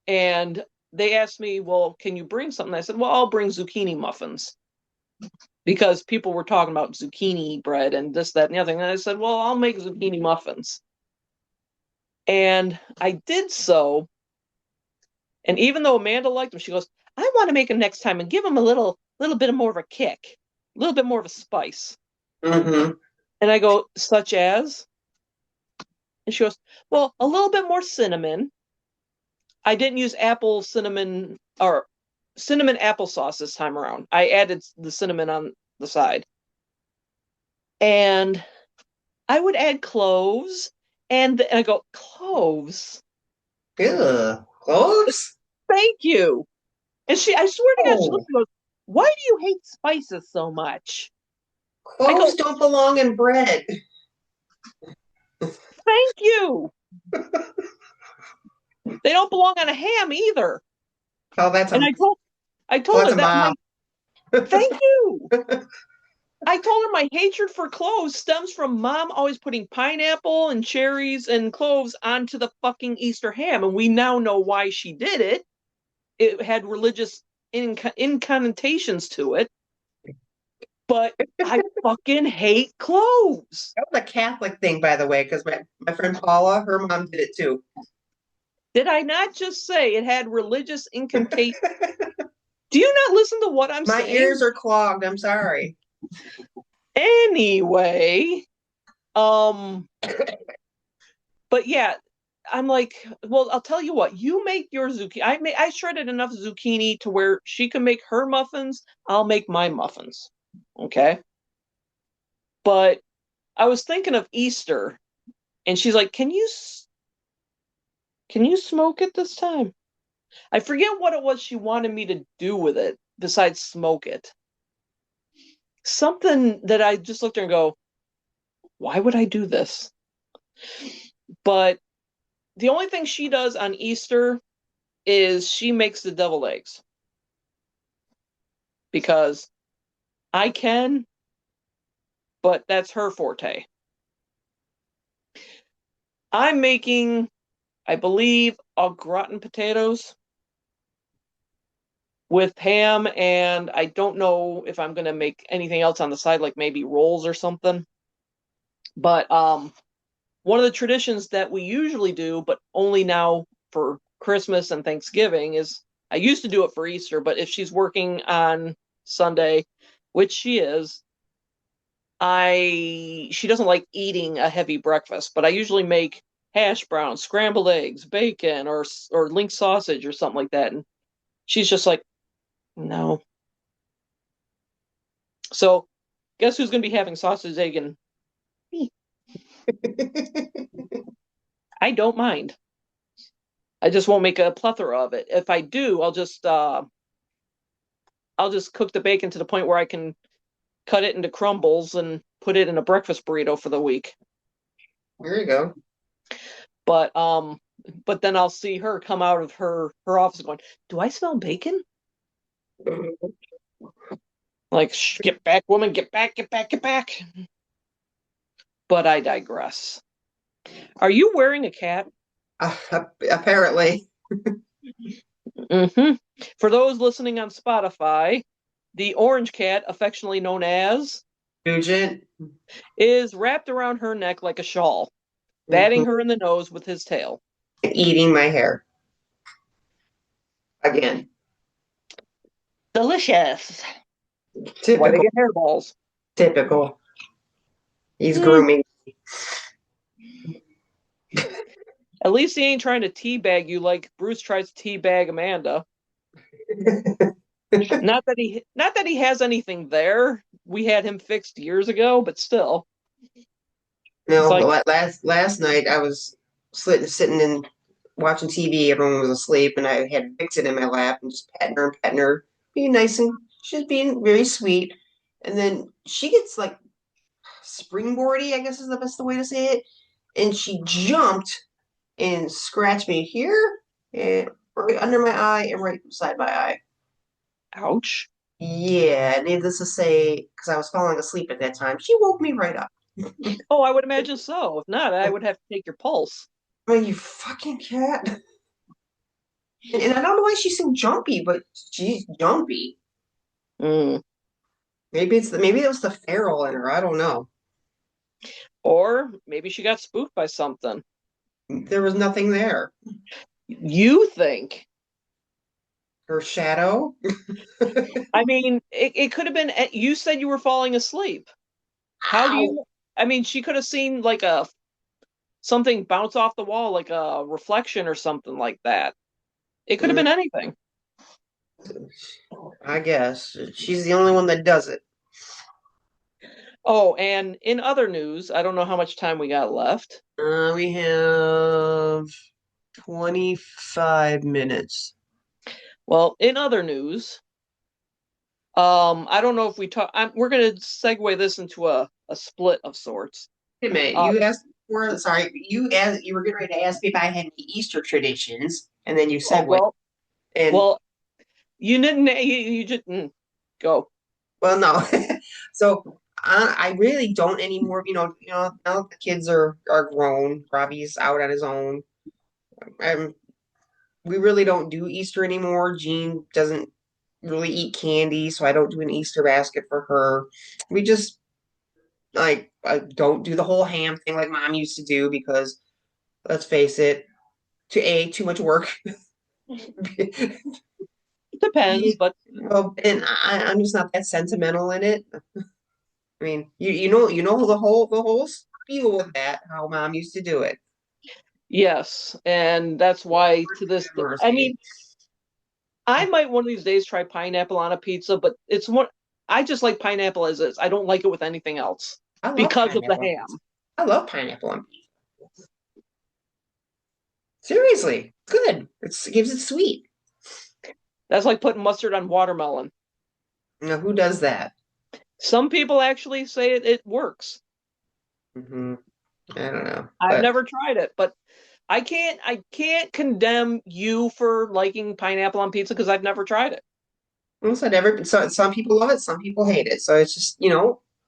and they asked me, well, can you bring something? I said, well, I'll bring zucchini muffins. Because people were talking about zucchini bread and this, that, and the other thing. And I said, well, I'll make zucchini muffins. And I did so. And even though Amanda liked them, she goes, I want to make them next time and give them a little bit of more of a kick, a little bit more of a spice. Mm-hmm. And I go, such as? And she goes, well, a little bit more cinnamon. I didn't use apple cinnamon or cinnamon applesauce this time around. I added the cinnamon on the side. And I would add cloves. And I go, cloves? Ew, cloves? Thank you. And I swear to God, she looked and goes, why do you hate spices so much? Cloves don't belong in bread. Thank you. They don't belong on a ham either. Oh, that's and I told her that. Thank you. I told her my hatred for cloves stems from Mom always putting pineapple and cherries and cloves onto the fucking Easter ham, and we now know why she did it. It had religious incantations to it, but I fucking hate cloves. That was a Catholic thing, by the way, because my friend Paula, her mom did it too. Did I not just say it had religious incantation? Do you not listen to what I'm My saying? ears are clogged. I'm sorry. Anyway, but yeah, I'm like, well, I'll tell you what. You make your zucchini. I shredded enough zucchini to where she can make her muffins. I'll make my muffins. Okay. But I was thinking of Easter, and she's like, "Can you smoke it this time?" I forget what it was she wanted me to do with it besides smoke it. Something that I just looked at her and go, "Why would I do this?" But the only thing she does on Easter is she makes the deviled eggs. Because I can, but that's her forte. I'm making, I believe, au gratin potatoes with ham, and I don't know if I'm going to make anything else on the side, like maybe rolls or something. But one of the traditions that we usually do, but only now for Christmas and Thanksgiving, is I used to do it for Easter, but if she's working on Sunday, which she is, she doesn't like eating a heavy breakfast, but I usually make hash browns, scrambled eggs, bacon, or link sausage or something like that, and she's just like, no. So, guess who's going to be having sausage, egg, and me? I don't mind. I just won't make a plethora of it. If I do, I'll just cook the bacon to the point where I can cut it into crumbles and put it in a breakfast burrito for the week. There you go. But then I'll see her come out of her office going, "Do I smell bacon?" Like, get back, woman, get back, get back, get back. But I digress. Are you wearing a cat? Apparently. Mm-hmm. For those listening on Spotify, the orange cat, affectionately known as Nugent. is wrapped around her neck like a shawl, batting her in the nose with his tail. Eating my hair. Again. Delicious. Typical. Why they get hairballs? Typical. He's grooming. At least he ain't trying to teabag you like Bruce tries to teabag Amanda. Not that he has anything there. We had him fixed years ago, but still. No, like, last night I was sitting and watching TV. Everyone was asleep, and I had Vixen in my lap and just petting her, being nice, and she's being very sweet. And then she gets like springboardy, I guess is the best way to say it. And she jumped and scratched me here and right under my eye and right beside my eye. ouch. Yeah, needless to say, because I was falling asleep at that time, she woke me right up. Oh, I would imagine so. If not, I would have to take your pulse. Oh, you fucking cat. And I don't know why she's so jumpy, but she's jumpy. Mm. Maybe it was the feral in her. I don't know. Or maybe she got spooked by something. There was nothing there. You think? Her shadow. I mean, it could have been. You said you were falling asleep. How do you? I mean, she could have seen like something bounce off the wall, like a reflection or something like that. It could have been anything. I guess she's the only one that does it. Oh, and in other news, I don't know how much time we got left. We have 25 minutes. Well, in other news, I don't know if we talk. We're going to segue this into a split of sorts. Wait a minute, you asked for. Sorry, you were getting ready to ask me if I had any Easter traditions, and then you said well, and well, you didn't. You didn't go. well, no. So I really don't anymore. Now the kids are grown. Robbie's out on his own. Um, we really don't do Easter anymore. Jean doesn't really eat candy, so I don't do an Easter basket for her. We just like I don't do the whole ham thing like mom used to do because let's face it, too much work. Depends, but Well, and I'm just not that sentimental in it. I mean, you know the whole spiel with that, how mom used to do it. yes, and that's why to this day, I Mercy. mean, I might one of these days try pineapple on a pizza, but it's one I just like pineapple as is. I don't like it with anything else I love because of the pineapple on pizza. ham. I love pineapple on pizza. Seriously, it's good. It gives it sweet. That's like putting mustard on watermelon. Now, who does that? Some people actually say it works. Hmm. I don't know, I've but never tried it, but I can't condemn you for liking pineapple on pizza because I've never tried it. once I never. So some people love it, some people hate it. So it's just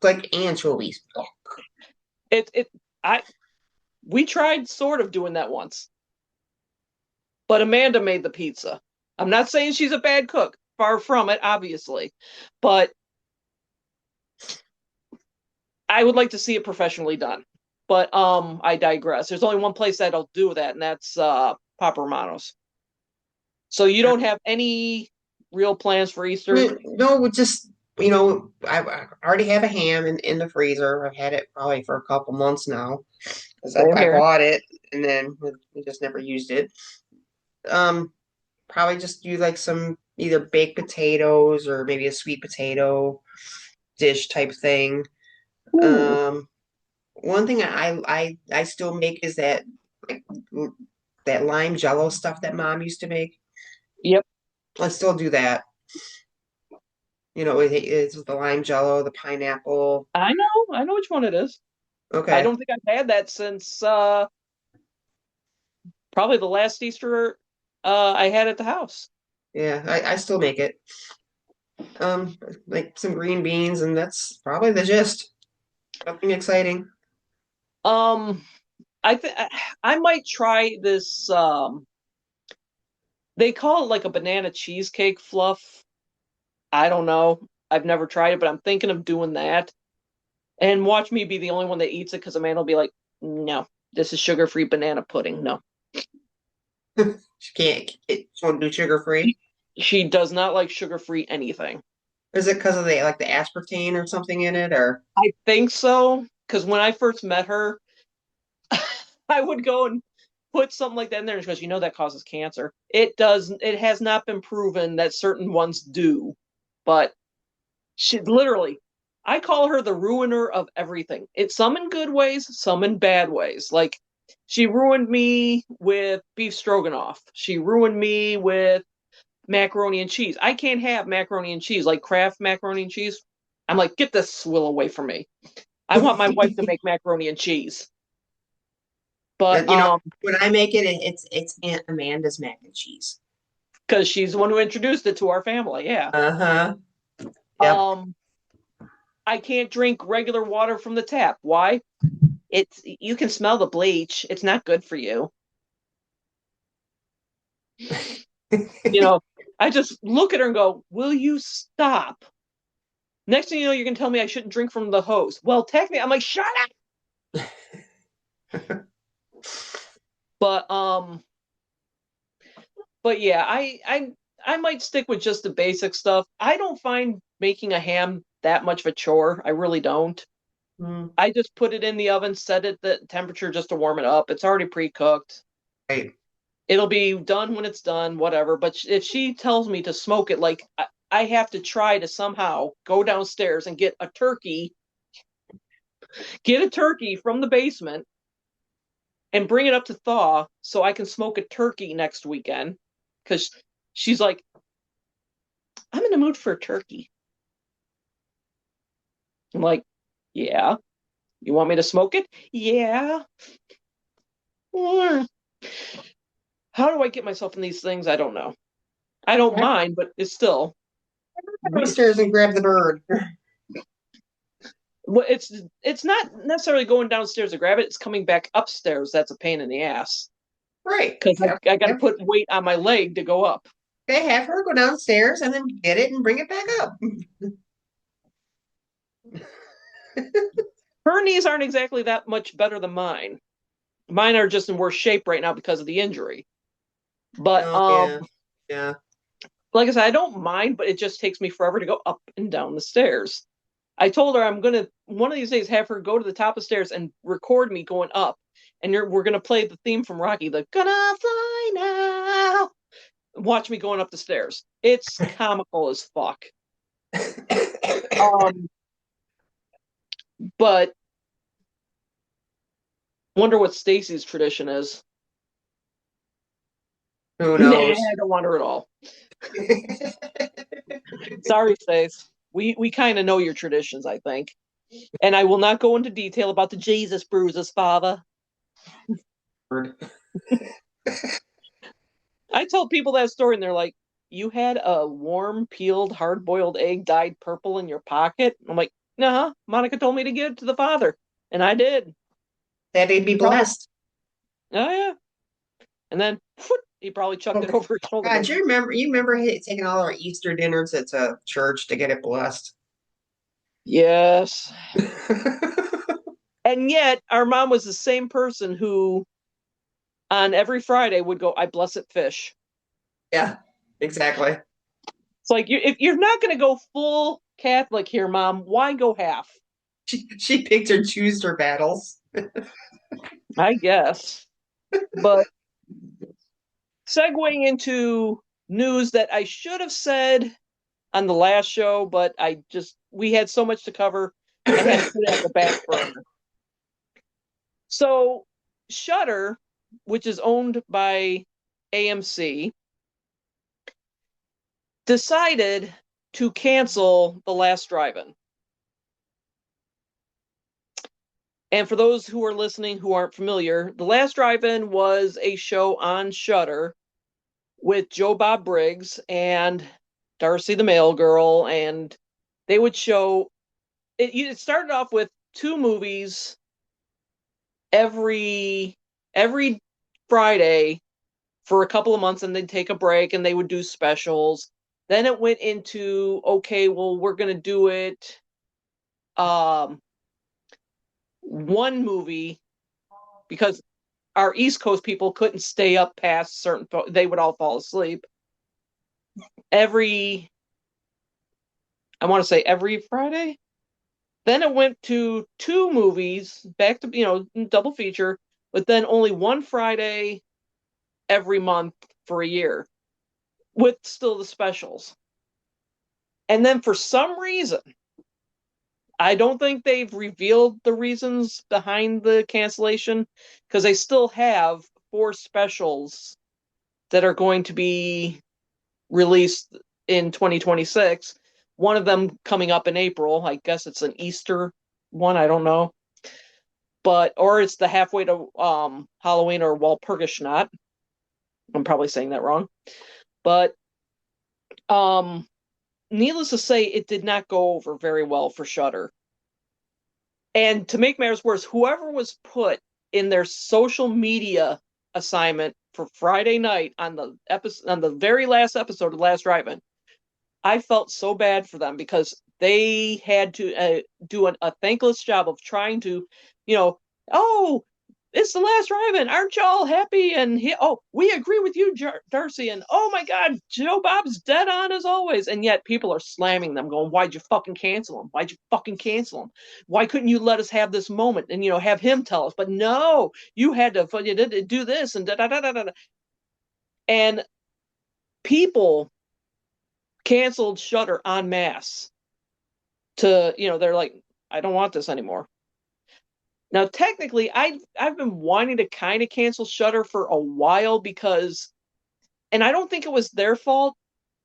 like anchovies. Oh, It I we tried sort of doing that once, but Amanda made the pizza. I'm not saying she's a bad cook, far from it, obviously, but I would like to see it professionally done. But I digress. There's only one place that'll do that, and that's Papa Romano's. So you don't have any real plans for Easter? no, we just I already have a ham in the freezer. I've had it probably for a couple months now because Same I here. bought it and then we just never used it. Um, Probably just do like some either baked potatoes or maybe a sweet potato dish type thing. Ooh, Um, One thing I still make is like that lime jello stuff that mom used to make. yep. I still do that. It's the lime jello, the pineapple. I know which one it is. I Okay. don't think I've had that since probably the last Easter I had at the house. Yeah, I still make it. Like some green beans, and that's probably the gist. Nothing exciting. Um, I might try this. They call it like a banana cheesecake fluff. I don't know. I've never tried it, but I'm thinking of doing that. And watch me be the only one that eats it because Amanda will be like, "No, this is sugar-free banana pudding." No, She can't. She won't do sugar free. she does not like sugar-free anything. Is it because of the aspartame or something in it, or? I think so because when I first met her, I would go and put something like that in there, and she goes, "You know that causes cancer." It does. It has not been proven that certain ones do, but she literally, I call her the ruiner of everything. It's some in good ways, some in bad ways. Like she ruined me with beef stroganoff. She ruined me with macaroni and cheese. I can't have macaroni and cheese, like Kraft macaroni and cheese. I'm like, get this swill away from me. I want my wife to make macaroni and cheese. But And, when I make it, it's Aunt Amanda's mac and cheese. because she's the one who introduced it to our family, yeah. Uh-huh. Yep. Um, I can't drink regular water from the tap. Why? It's you can smell the bleach. It's not good for you. You know, I just look at her and go, "Will you stop?" Next thing you know, you're gonna tell me I shouldn't drink from the hose. Well, technically, I'm like, "Shut up!" But but yeah, I might stick with just the basic stuff. I don't find making a ham that much of a chore. I really don't. Hmm. I just put it in the oven, set it the temperature just to warm it up. It's already pre-cooked. Right. It'll be done when it's done, whatever. But if she tells me to smoke it, like I have to try to somehow go downstairs and get a turkey from the basement and bring it up to thaw so I can smoke a turkey next weekend. Because she's like, I'm in the mood for a turkey. I'm like, yeah. You want me to smoke it? Yeah. How do I get myself in these things? I don't know. I don't mind, but it's still. Downstairs and grab the bird. Well, it's not necessarily going downstairs to grab it. It's coming back upstairs. That's a pain in the ass Right. because I got to put weight on my leg to go up. They have her go downstairs and then get it and bring it back up. Her knees aren't exactly that much better than mine. Mine are just in worse shape right now because of the injury. But Oh, yeah. like I said, I don't mind, but it just takes me forever to go up and down the stairs. I told her I'm gonna one of these days have her go to the top of the stairs and record me going up, and we're gonna play the theme from Rocky, the "Gonna Fly Now." Watch me going up the stairs. It's comical as fuck. But wonder what Stacy's tradition is. Who Nah, knows? I don't want her at all. Sorry, Stace. We kind of know your traditions, I think. And I will not go into detail about the Jesus bruises, Father. I tell people that story and they're like, you had a warm, peeled, hard-boiled egg dyed purple in your pocket? I'm like, nah, Monica told me to give it to the Father. And I did. That he'd be blessed. Oh, yeah. And then he probably chucked it over his shoulder. God, you remember taking all our Easter dinners to church to get it blessed? Yes. And yet, our mom was the same person who, on every Friday, would go, I bless it fish. Yeah, exactly. It's like, if you're not going to go full Catholic here, Mom, why go half? She picked and chose her battles. I guess. But segueing into news that I should have said on the last show, but we had so much to cover, I had to put it on the back burner. So, Shudder, which is owned by AMC, decided to cancel The Last Drive-In. And for those who are listening who aren't familiar, The Last Drive-In was a show on Shudder with Joe Bob Briggs and Darcy the Mail Girl, and they would show it started off with 2 movies every Friday for a couple of months, and they'd take a break and they would do specials. Then it went into, okay, well, we're going to do it one movie because our East Coast people couldn't stay up past certain, they would all fall asleep. I want to say every Friday. Then it went to 2 movies, back to, double feature, but then only one Friday every month for a year with still the specials. And then for some reason, I don't think they've revealed the reasons behind the cancellation because they still have 4 specials that are going to be released in 2026. One of them coming up in April. I guess it's an Easter one. I don't know. Or it's the halfway to Halloween or Walpurgisnacht. I'm probably saying that wrong. But needless to say, it did not go over very well for Shudder. And to make matters worse, whoever was put in their social media assignment for Friday night on the very last episode of Last Drive-In, I felt so bad for them because they had to do a thankless job of trying to, oh, it's the Last Drive-In. Aren't y'all happy? And we agree with you, Darcy. And oh my God, Joe Bob's dead on as always. And yet people are slamming them, going, "Why'd you fucking cancel him? Why'd you fucking cancel him? Why couldn't you let us have this moment and have him tell us? But no, you had to do this and da da da da da." And people canceled Shudder en masse. They're like, I don't want this anymore. Now, technically, I've been wanting to kind of cancel Shudder for a while because, and I don't think it was their fault.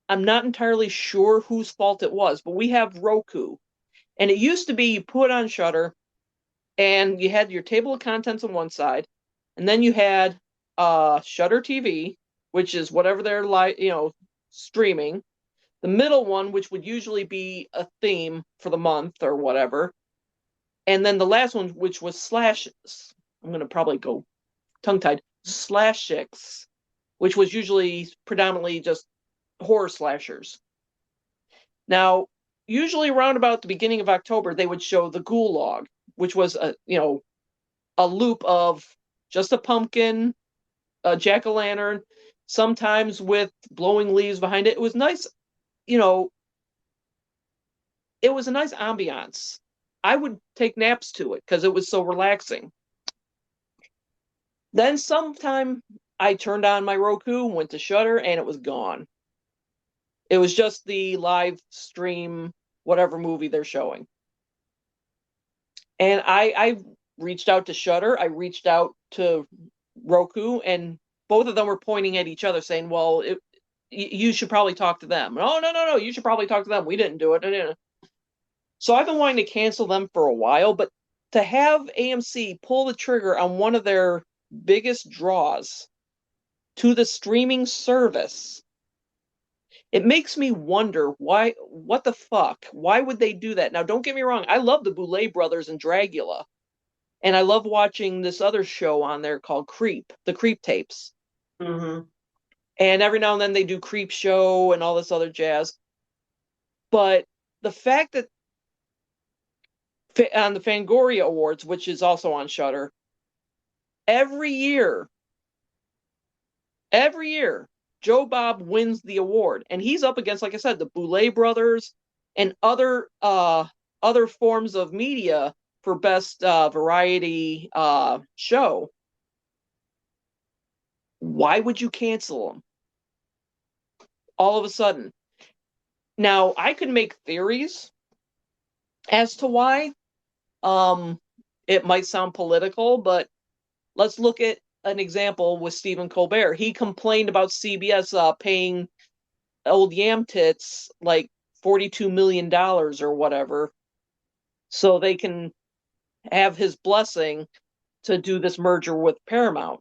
I'm not entirely sure whose fault it was, but we have Roku, and it used to be you put on Shudder, and you had your table of contents on one side, and then you had Shudder TV, which is whatever they're streaming. The middle one, which would usually be a theme for the month or whatever. And then the last one, which was Slash, I'm going to probably go tongue-tied, Slash Chicks, which was usually predominantly just horror slashers. Now, usually around about the beginning of October, they would show the Gulag, which was a loop of just a pumpkin, a jack-o'-lantern, sometimes with blowing leaves behind it. It was nice, it was a nice ambiance. I would take naps to it because it was so relaxing. Then sometime I turned on my Roku, went to Shudder, and it was gone. It was just the live stream, whatever movie they're showing. And I reached out to Shudder, I reached out to Roku, and both of them were pointing at each other saying, well, you should probably talk to them. Oh, no, you should probably talk to them. We didn't do it. So I've been wanting to cancel them for a while, but to have AMC pull the trigger on one of their biggest draws to the streaming service, it makes me wonder what the fuck? Why would they do that? Now, don't get me wrong. I love the Boulet brothers and Dragula. And I love watching this other show on there called Creep, the Creep tapes. Mm-hmm. And every now and then they do Creep Show and all this other jazz. But the fact that on the Fangoria Awards, which is also on Shudder, every year, Joe Bob wins the award. And he's up against, like I said, the Boulet brothers and other forms of media for best variety show. Why would you cancel them all of a sudden? Now, I could make theories as to why. It might sound political, but let's look at an example with Stephen Colbert. He complained about CBS paying old yam tits like $42 million or whatever so they can have his blessing to do this merger with Paramount.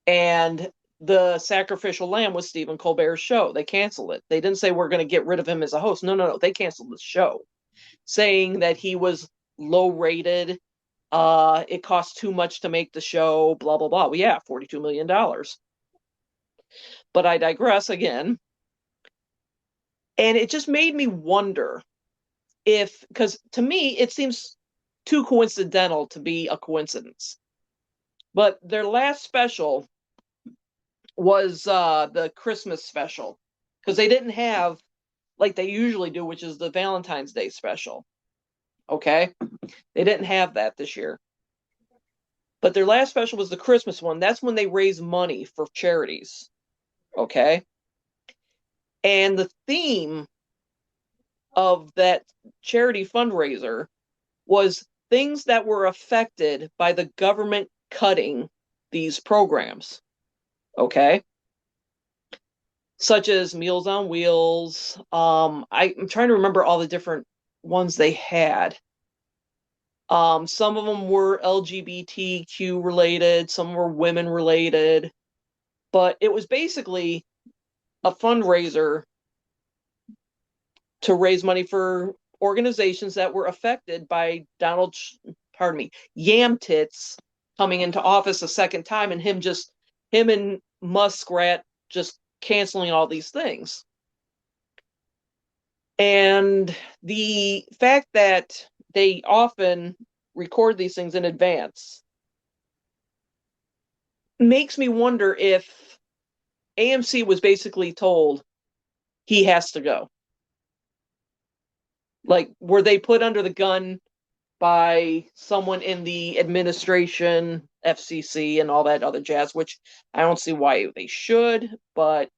And the Sacrificial Lamb was Stephen Colbert's show. They canceled it. They didn't say we're going to get rid of him as a host. No. They canceled the show, saying that he was low rated. It cost too much to make the show, blah, blah, blah. Well, yeah, $42 million. But I digress again. And it just made me wonder because to me, it seems too coincidental to be a coincidence. But their last special was the Christmas special, because they didn't have, like they usually do, which is the Valentine's Day special. Okay? They didn't have that this year. But their last special was the Christmas one. That's when they raise money for charities. Okay? And the theme of that charity fundraiser was things that were affected by the government cutting these programs. Okay? Such as Meals on Wheels. I'm trying to remember all the different ones they had. Some of them were LGBTQ related, some were women related, but it was basically a fundraiser to raise money for organizations that were affected by Yam Tits coming into office a second time, and him and Muskrat just canceling all these things. And the fact that they often record these things in advance makes me wonder if AMC was basically told he has to go. Like, were they put under the gun by someone in the administration, FCC, and all that other jazz, which I don't see why they should, but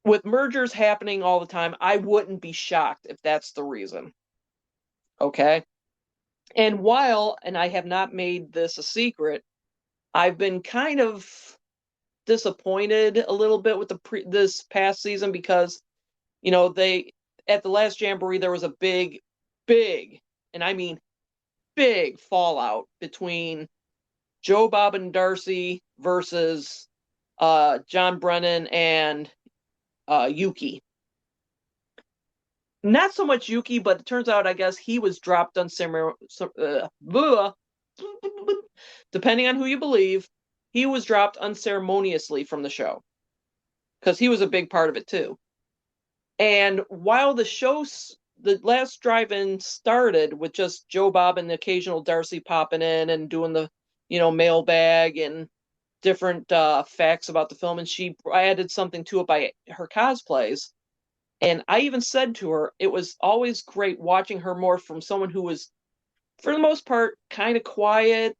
with mergers happening all the time, I wouldn't be shocked if that's the reason. Okay? And I have not made this a secret, I've been kind of disappointed a little bit with this past season because, they at the last Jamboree there was a big, and I mean big fallout between Joe Bob and Darcy versus John Brennan and Yuki. not so much Yuki, but it turns out, I guess, he was dropped depending on who you believe, he was dropped unceremoniously from the show because he was a big part of it too. And while the last drive-in started with just Joe Bob and the occasional Darcy popping in and doing the, mailbag and different facts about the film, and she added something to it by her cosplays. And I even said to her, it was always great watching her morph from someone who was, for the most part, kind of quiet,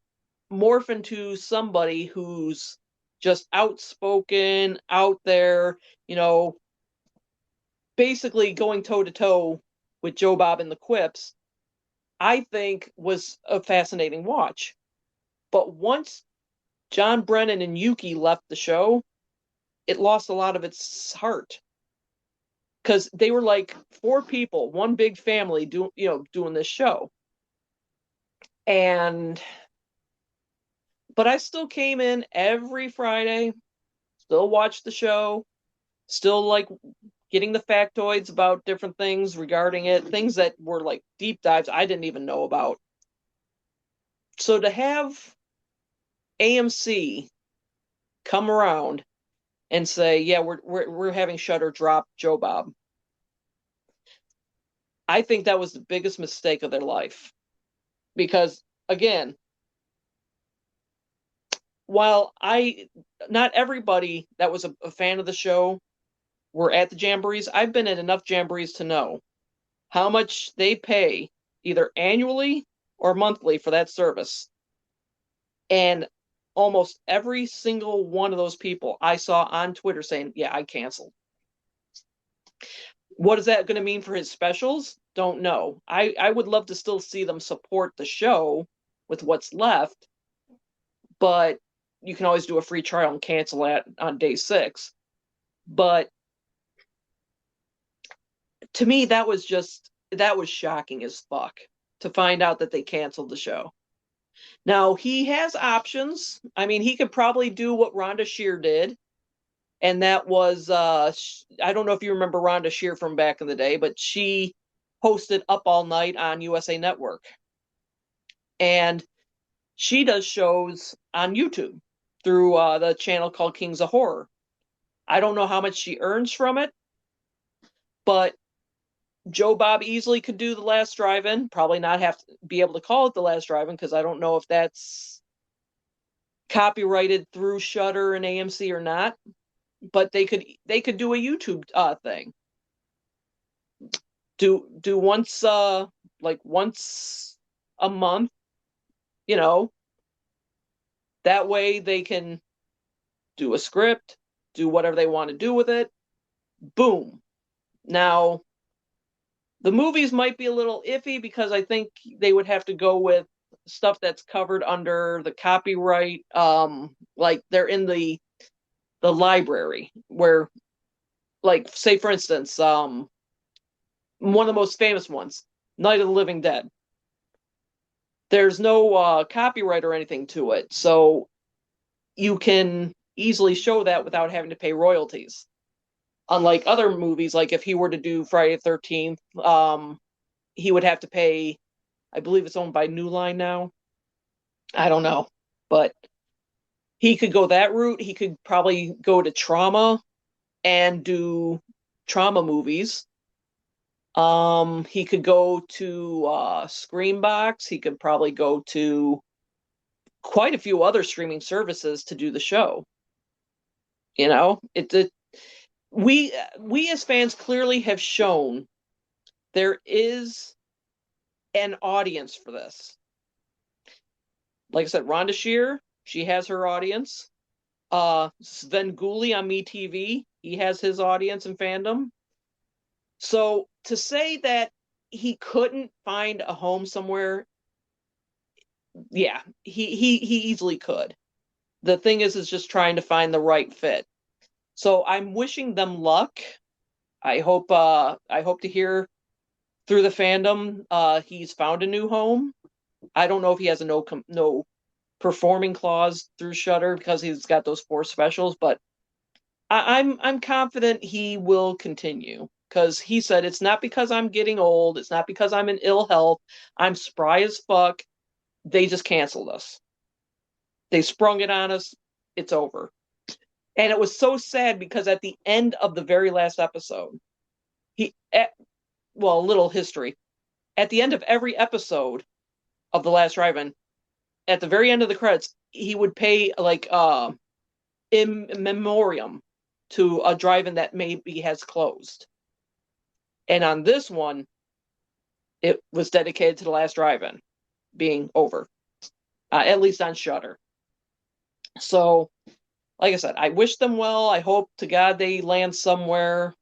morph into somebody who's just outspoken, out there, basically going toe to toe with Joe Bob and the quips. I think was a fascinating watch. But once John Brennan and Yuki left the show, it lost a lot of its heart. Because they were like 4 people, one big family doing this show. But I still came in every Friday, still watched the show, still like getting the factoids about different things regarding it, things that were like deep dives I didn't even know about. So to have AMC come around and say, yeah, we're having Shudder drop Joe Bob, I think that was the biggest mistake of their life. Because again, while not everybody that was a fan of the show were at the jamborees, I've been at enough jamborees to know how much they pay either annually or monthly for that service. And almost every single one of those people I saw on Twitter saying, yeah, I canceled. What is that going to mean for his specials? Don't know. I would love to still see them support the show with what's left, but you can always do a free trial and cancel it on day 6. But to me, that was shocking as fuck to find out that they canceled the show. Now, he has options. I mean, he could probably do what Rhonda Shear did. And that was, I don't know if you remember Rhonda Shear from back in the day, but she hosted Up All Night on USA Network. And she does shows on YouTube through the channel called Kings of Horror. I don't know how much she earns from it, but Joe Bob easily could do the last drive-in, probably not have to be able to call it the last drive-in because I don't know if that's copyrighted through Shudder and AMC or not. But they could do a YouTube thing. Do once once a month, that way they can do a script, do whatever they want to do with it. Boom. Now, the movies might be a little iffy because I think they would have to go with stuff that's covered under the copyright. Like they're in the library where, like, say for instance, one of the most famous ones, Night of the Living Dead. There's no copyright or anything to it, so you can easily show that without having to pay royalties. Unlike other movies, like if he were to do Friday the 13th, he would have to pay, I believe it's owned by New Line now. I don't know, but he could go that route. He could probably go to Trauma and do Trauma movies. He could go to Screambox. He could probably go to quite a few other streaming services to do the show. We as fans clearly have shown there is an audience for this. Like I said, Rhonda Shear, she has her audience. Sven Gulli on MeTV, he has his audience and fandom. So to say that he couldn't find a home somewhere, yeah, he easily could. The thing is just trying to find the right fit. So I'm wishing them luck. I hope to hear through the fandom he's found a new home. I don't know if he has a no performing clause through Shudder because he's got those 4 specials, but I'm confident he will continue. because he said, it's not because I'm getting old. It's not because I'm in ill health. I'm spry as fuck. They just canceled us. They sprung it on us. It's over. And it was so sad because at the end of the very last episode, a little history. At the end of every episode of The Last Drive-In, at the very end of the credits, he would pay like in memoriam to a drive-in that maybe has closed. And on this one, it was dedicated to The Last Drive-In being over, at least on Shudder. So, like I said, I wish them well. I hope to God they land somewhere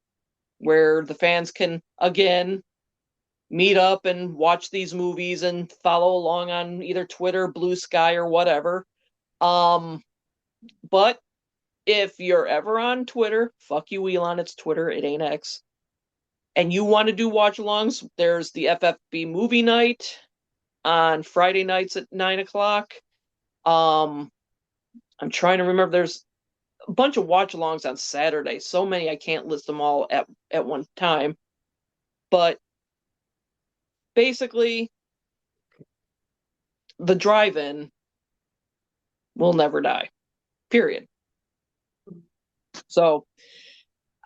where the fans can, again, meet up and watch these movies and follow along on either Twitter, Blue Sky, or whatever. But if you're ever on Twitter, fuck you, Elon, it's Twitter, it ain't X, and you want to do watch-alongs, there's the FFB movie night on Friday nights at 9 o'clock. I'm trying to remember, there's a bunch of watch-alongs on Saturday. So many I can't list them all at one time. But basically, the drive-in will never die. Period. So,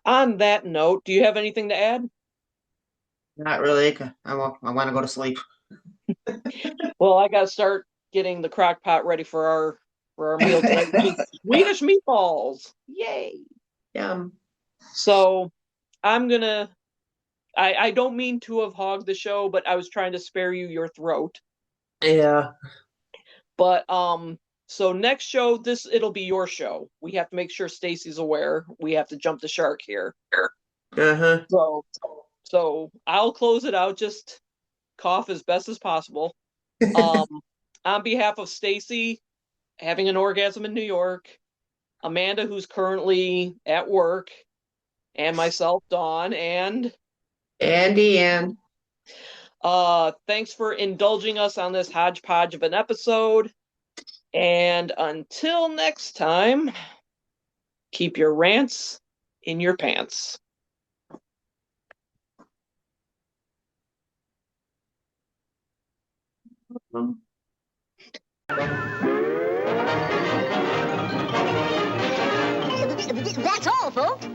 on that note, do you have anything to add? Not really. I want to go to sleep. Well, I gotta start getting the crock pot ready for our meal tonight, which is Swedish meatballs. Yay! Yum. So I don't mean to have hogged the show, but I was trying to spare you your throat. Yeah. But so next show, it'll be your show. We have to make sure Stacey's aware. We have to jump the shark here. Uh-huh. So I'll close it out. Just cough as best as possible. On behalf of Stacey, having an orgasm in New York, Amanda, who's currently at work, and myself, Dawn, and Deann. thanks for indulging us on this hodgepodge of an episode. And until next time, keep your rants in your pants. That's all, folks.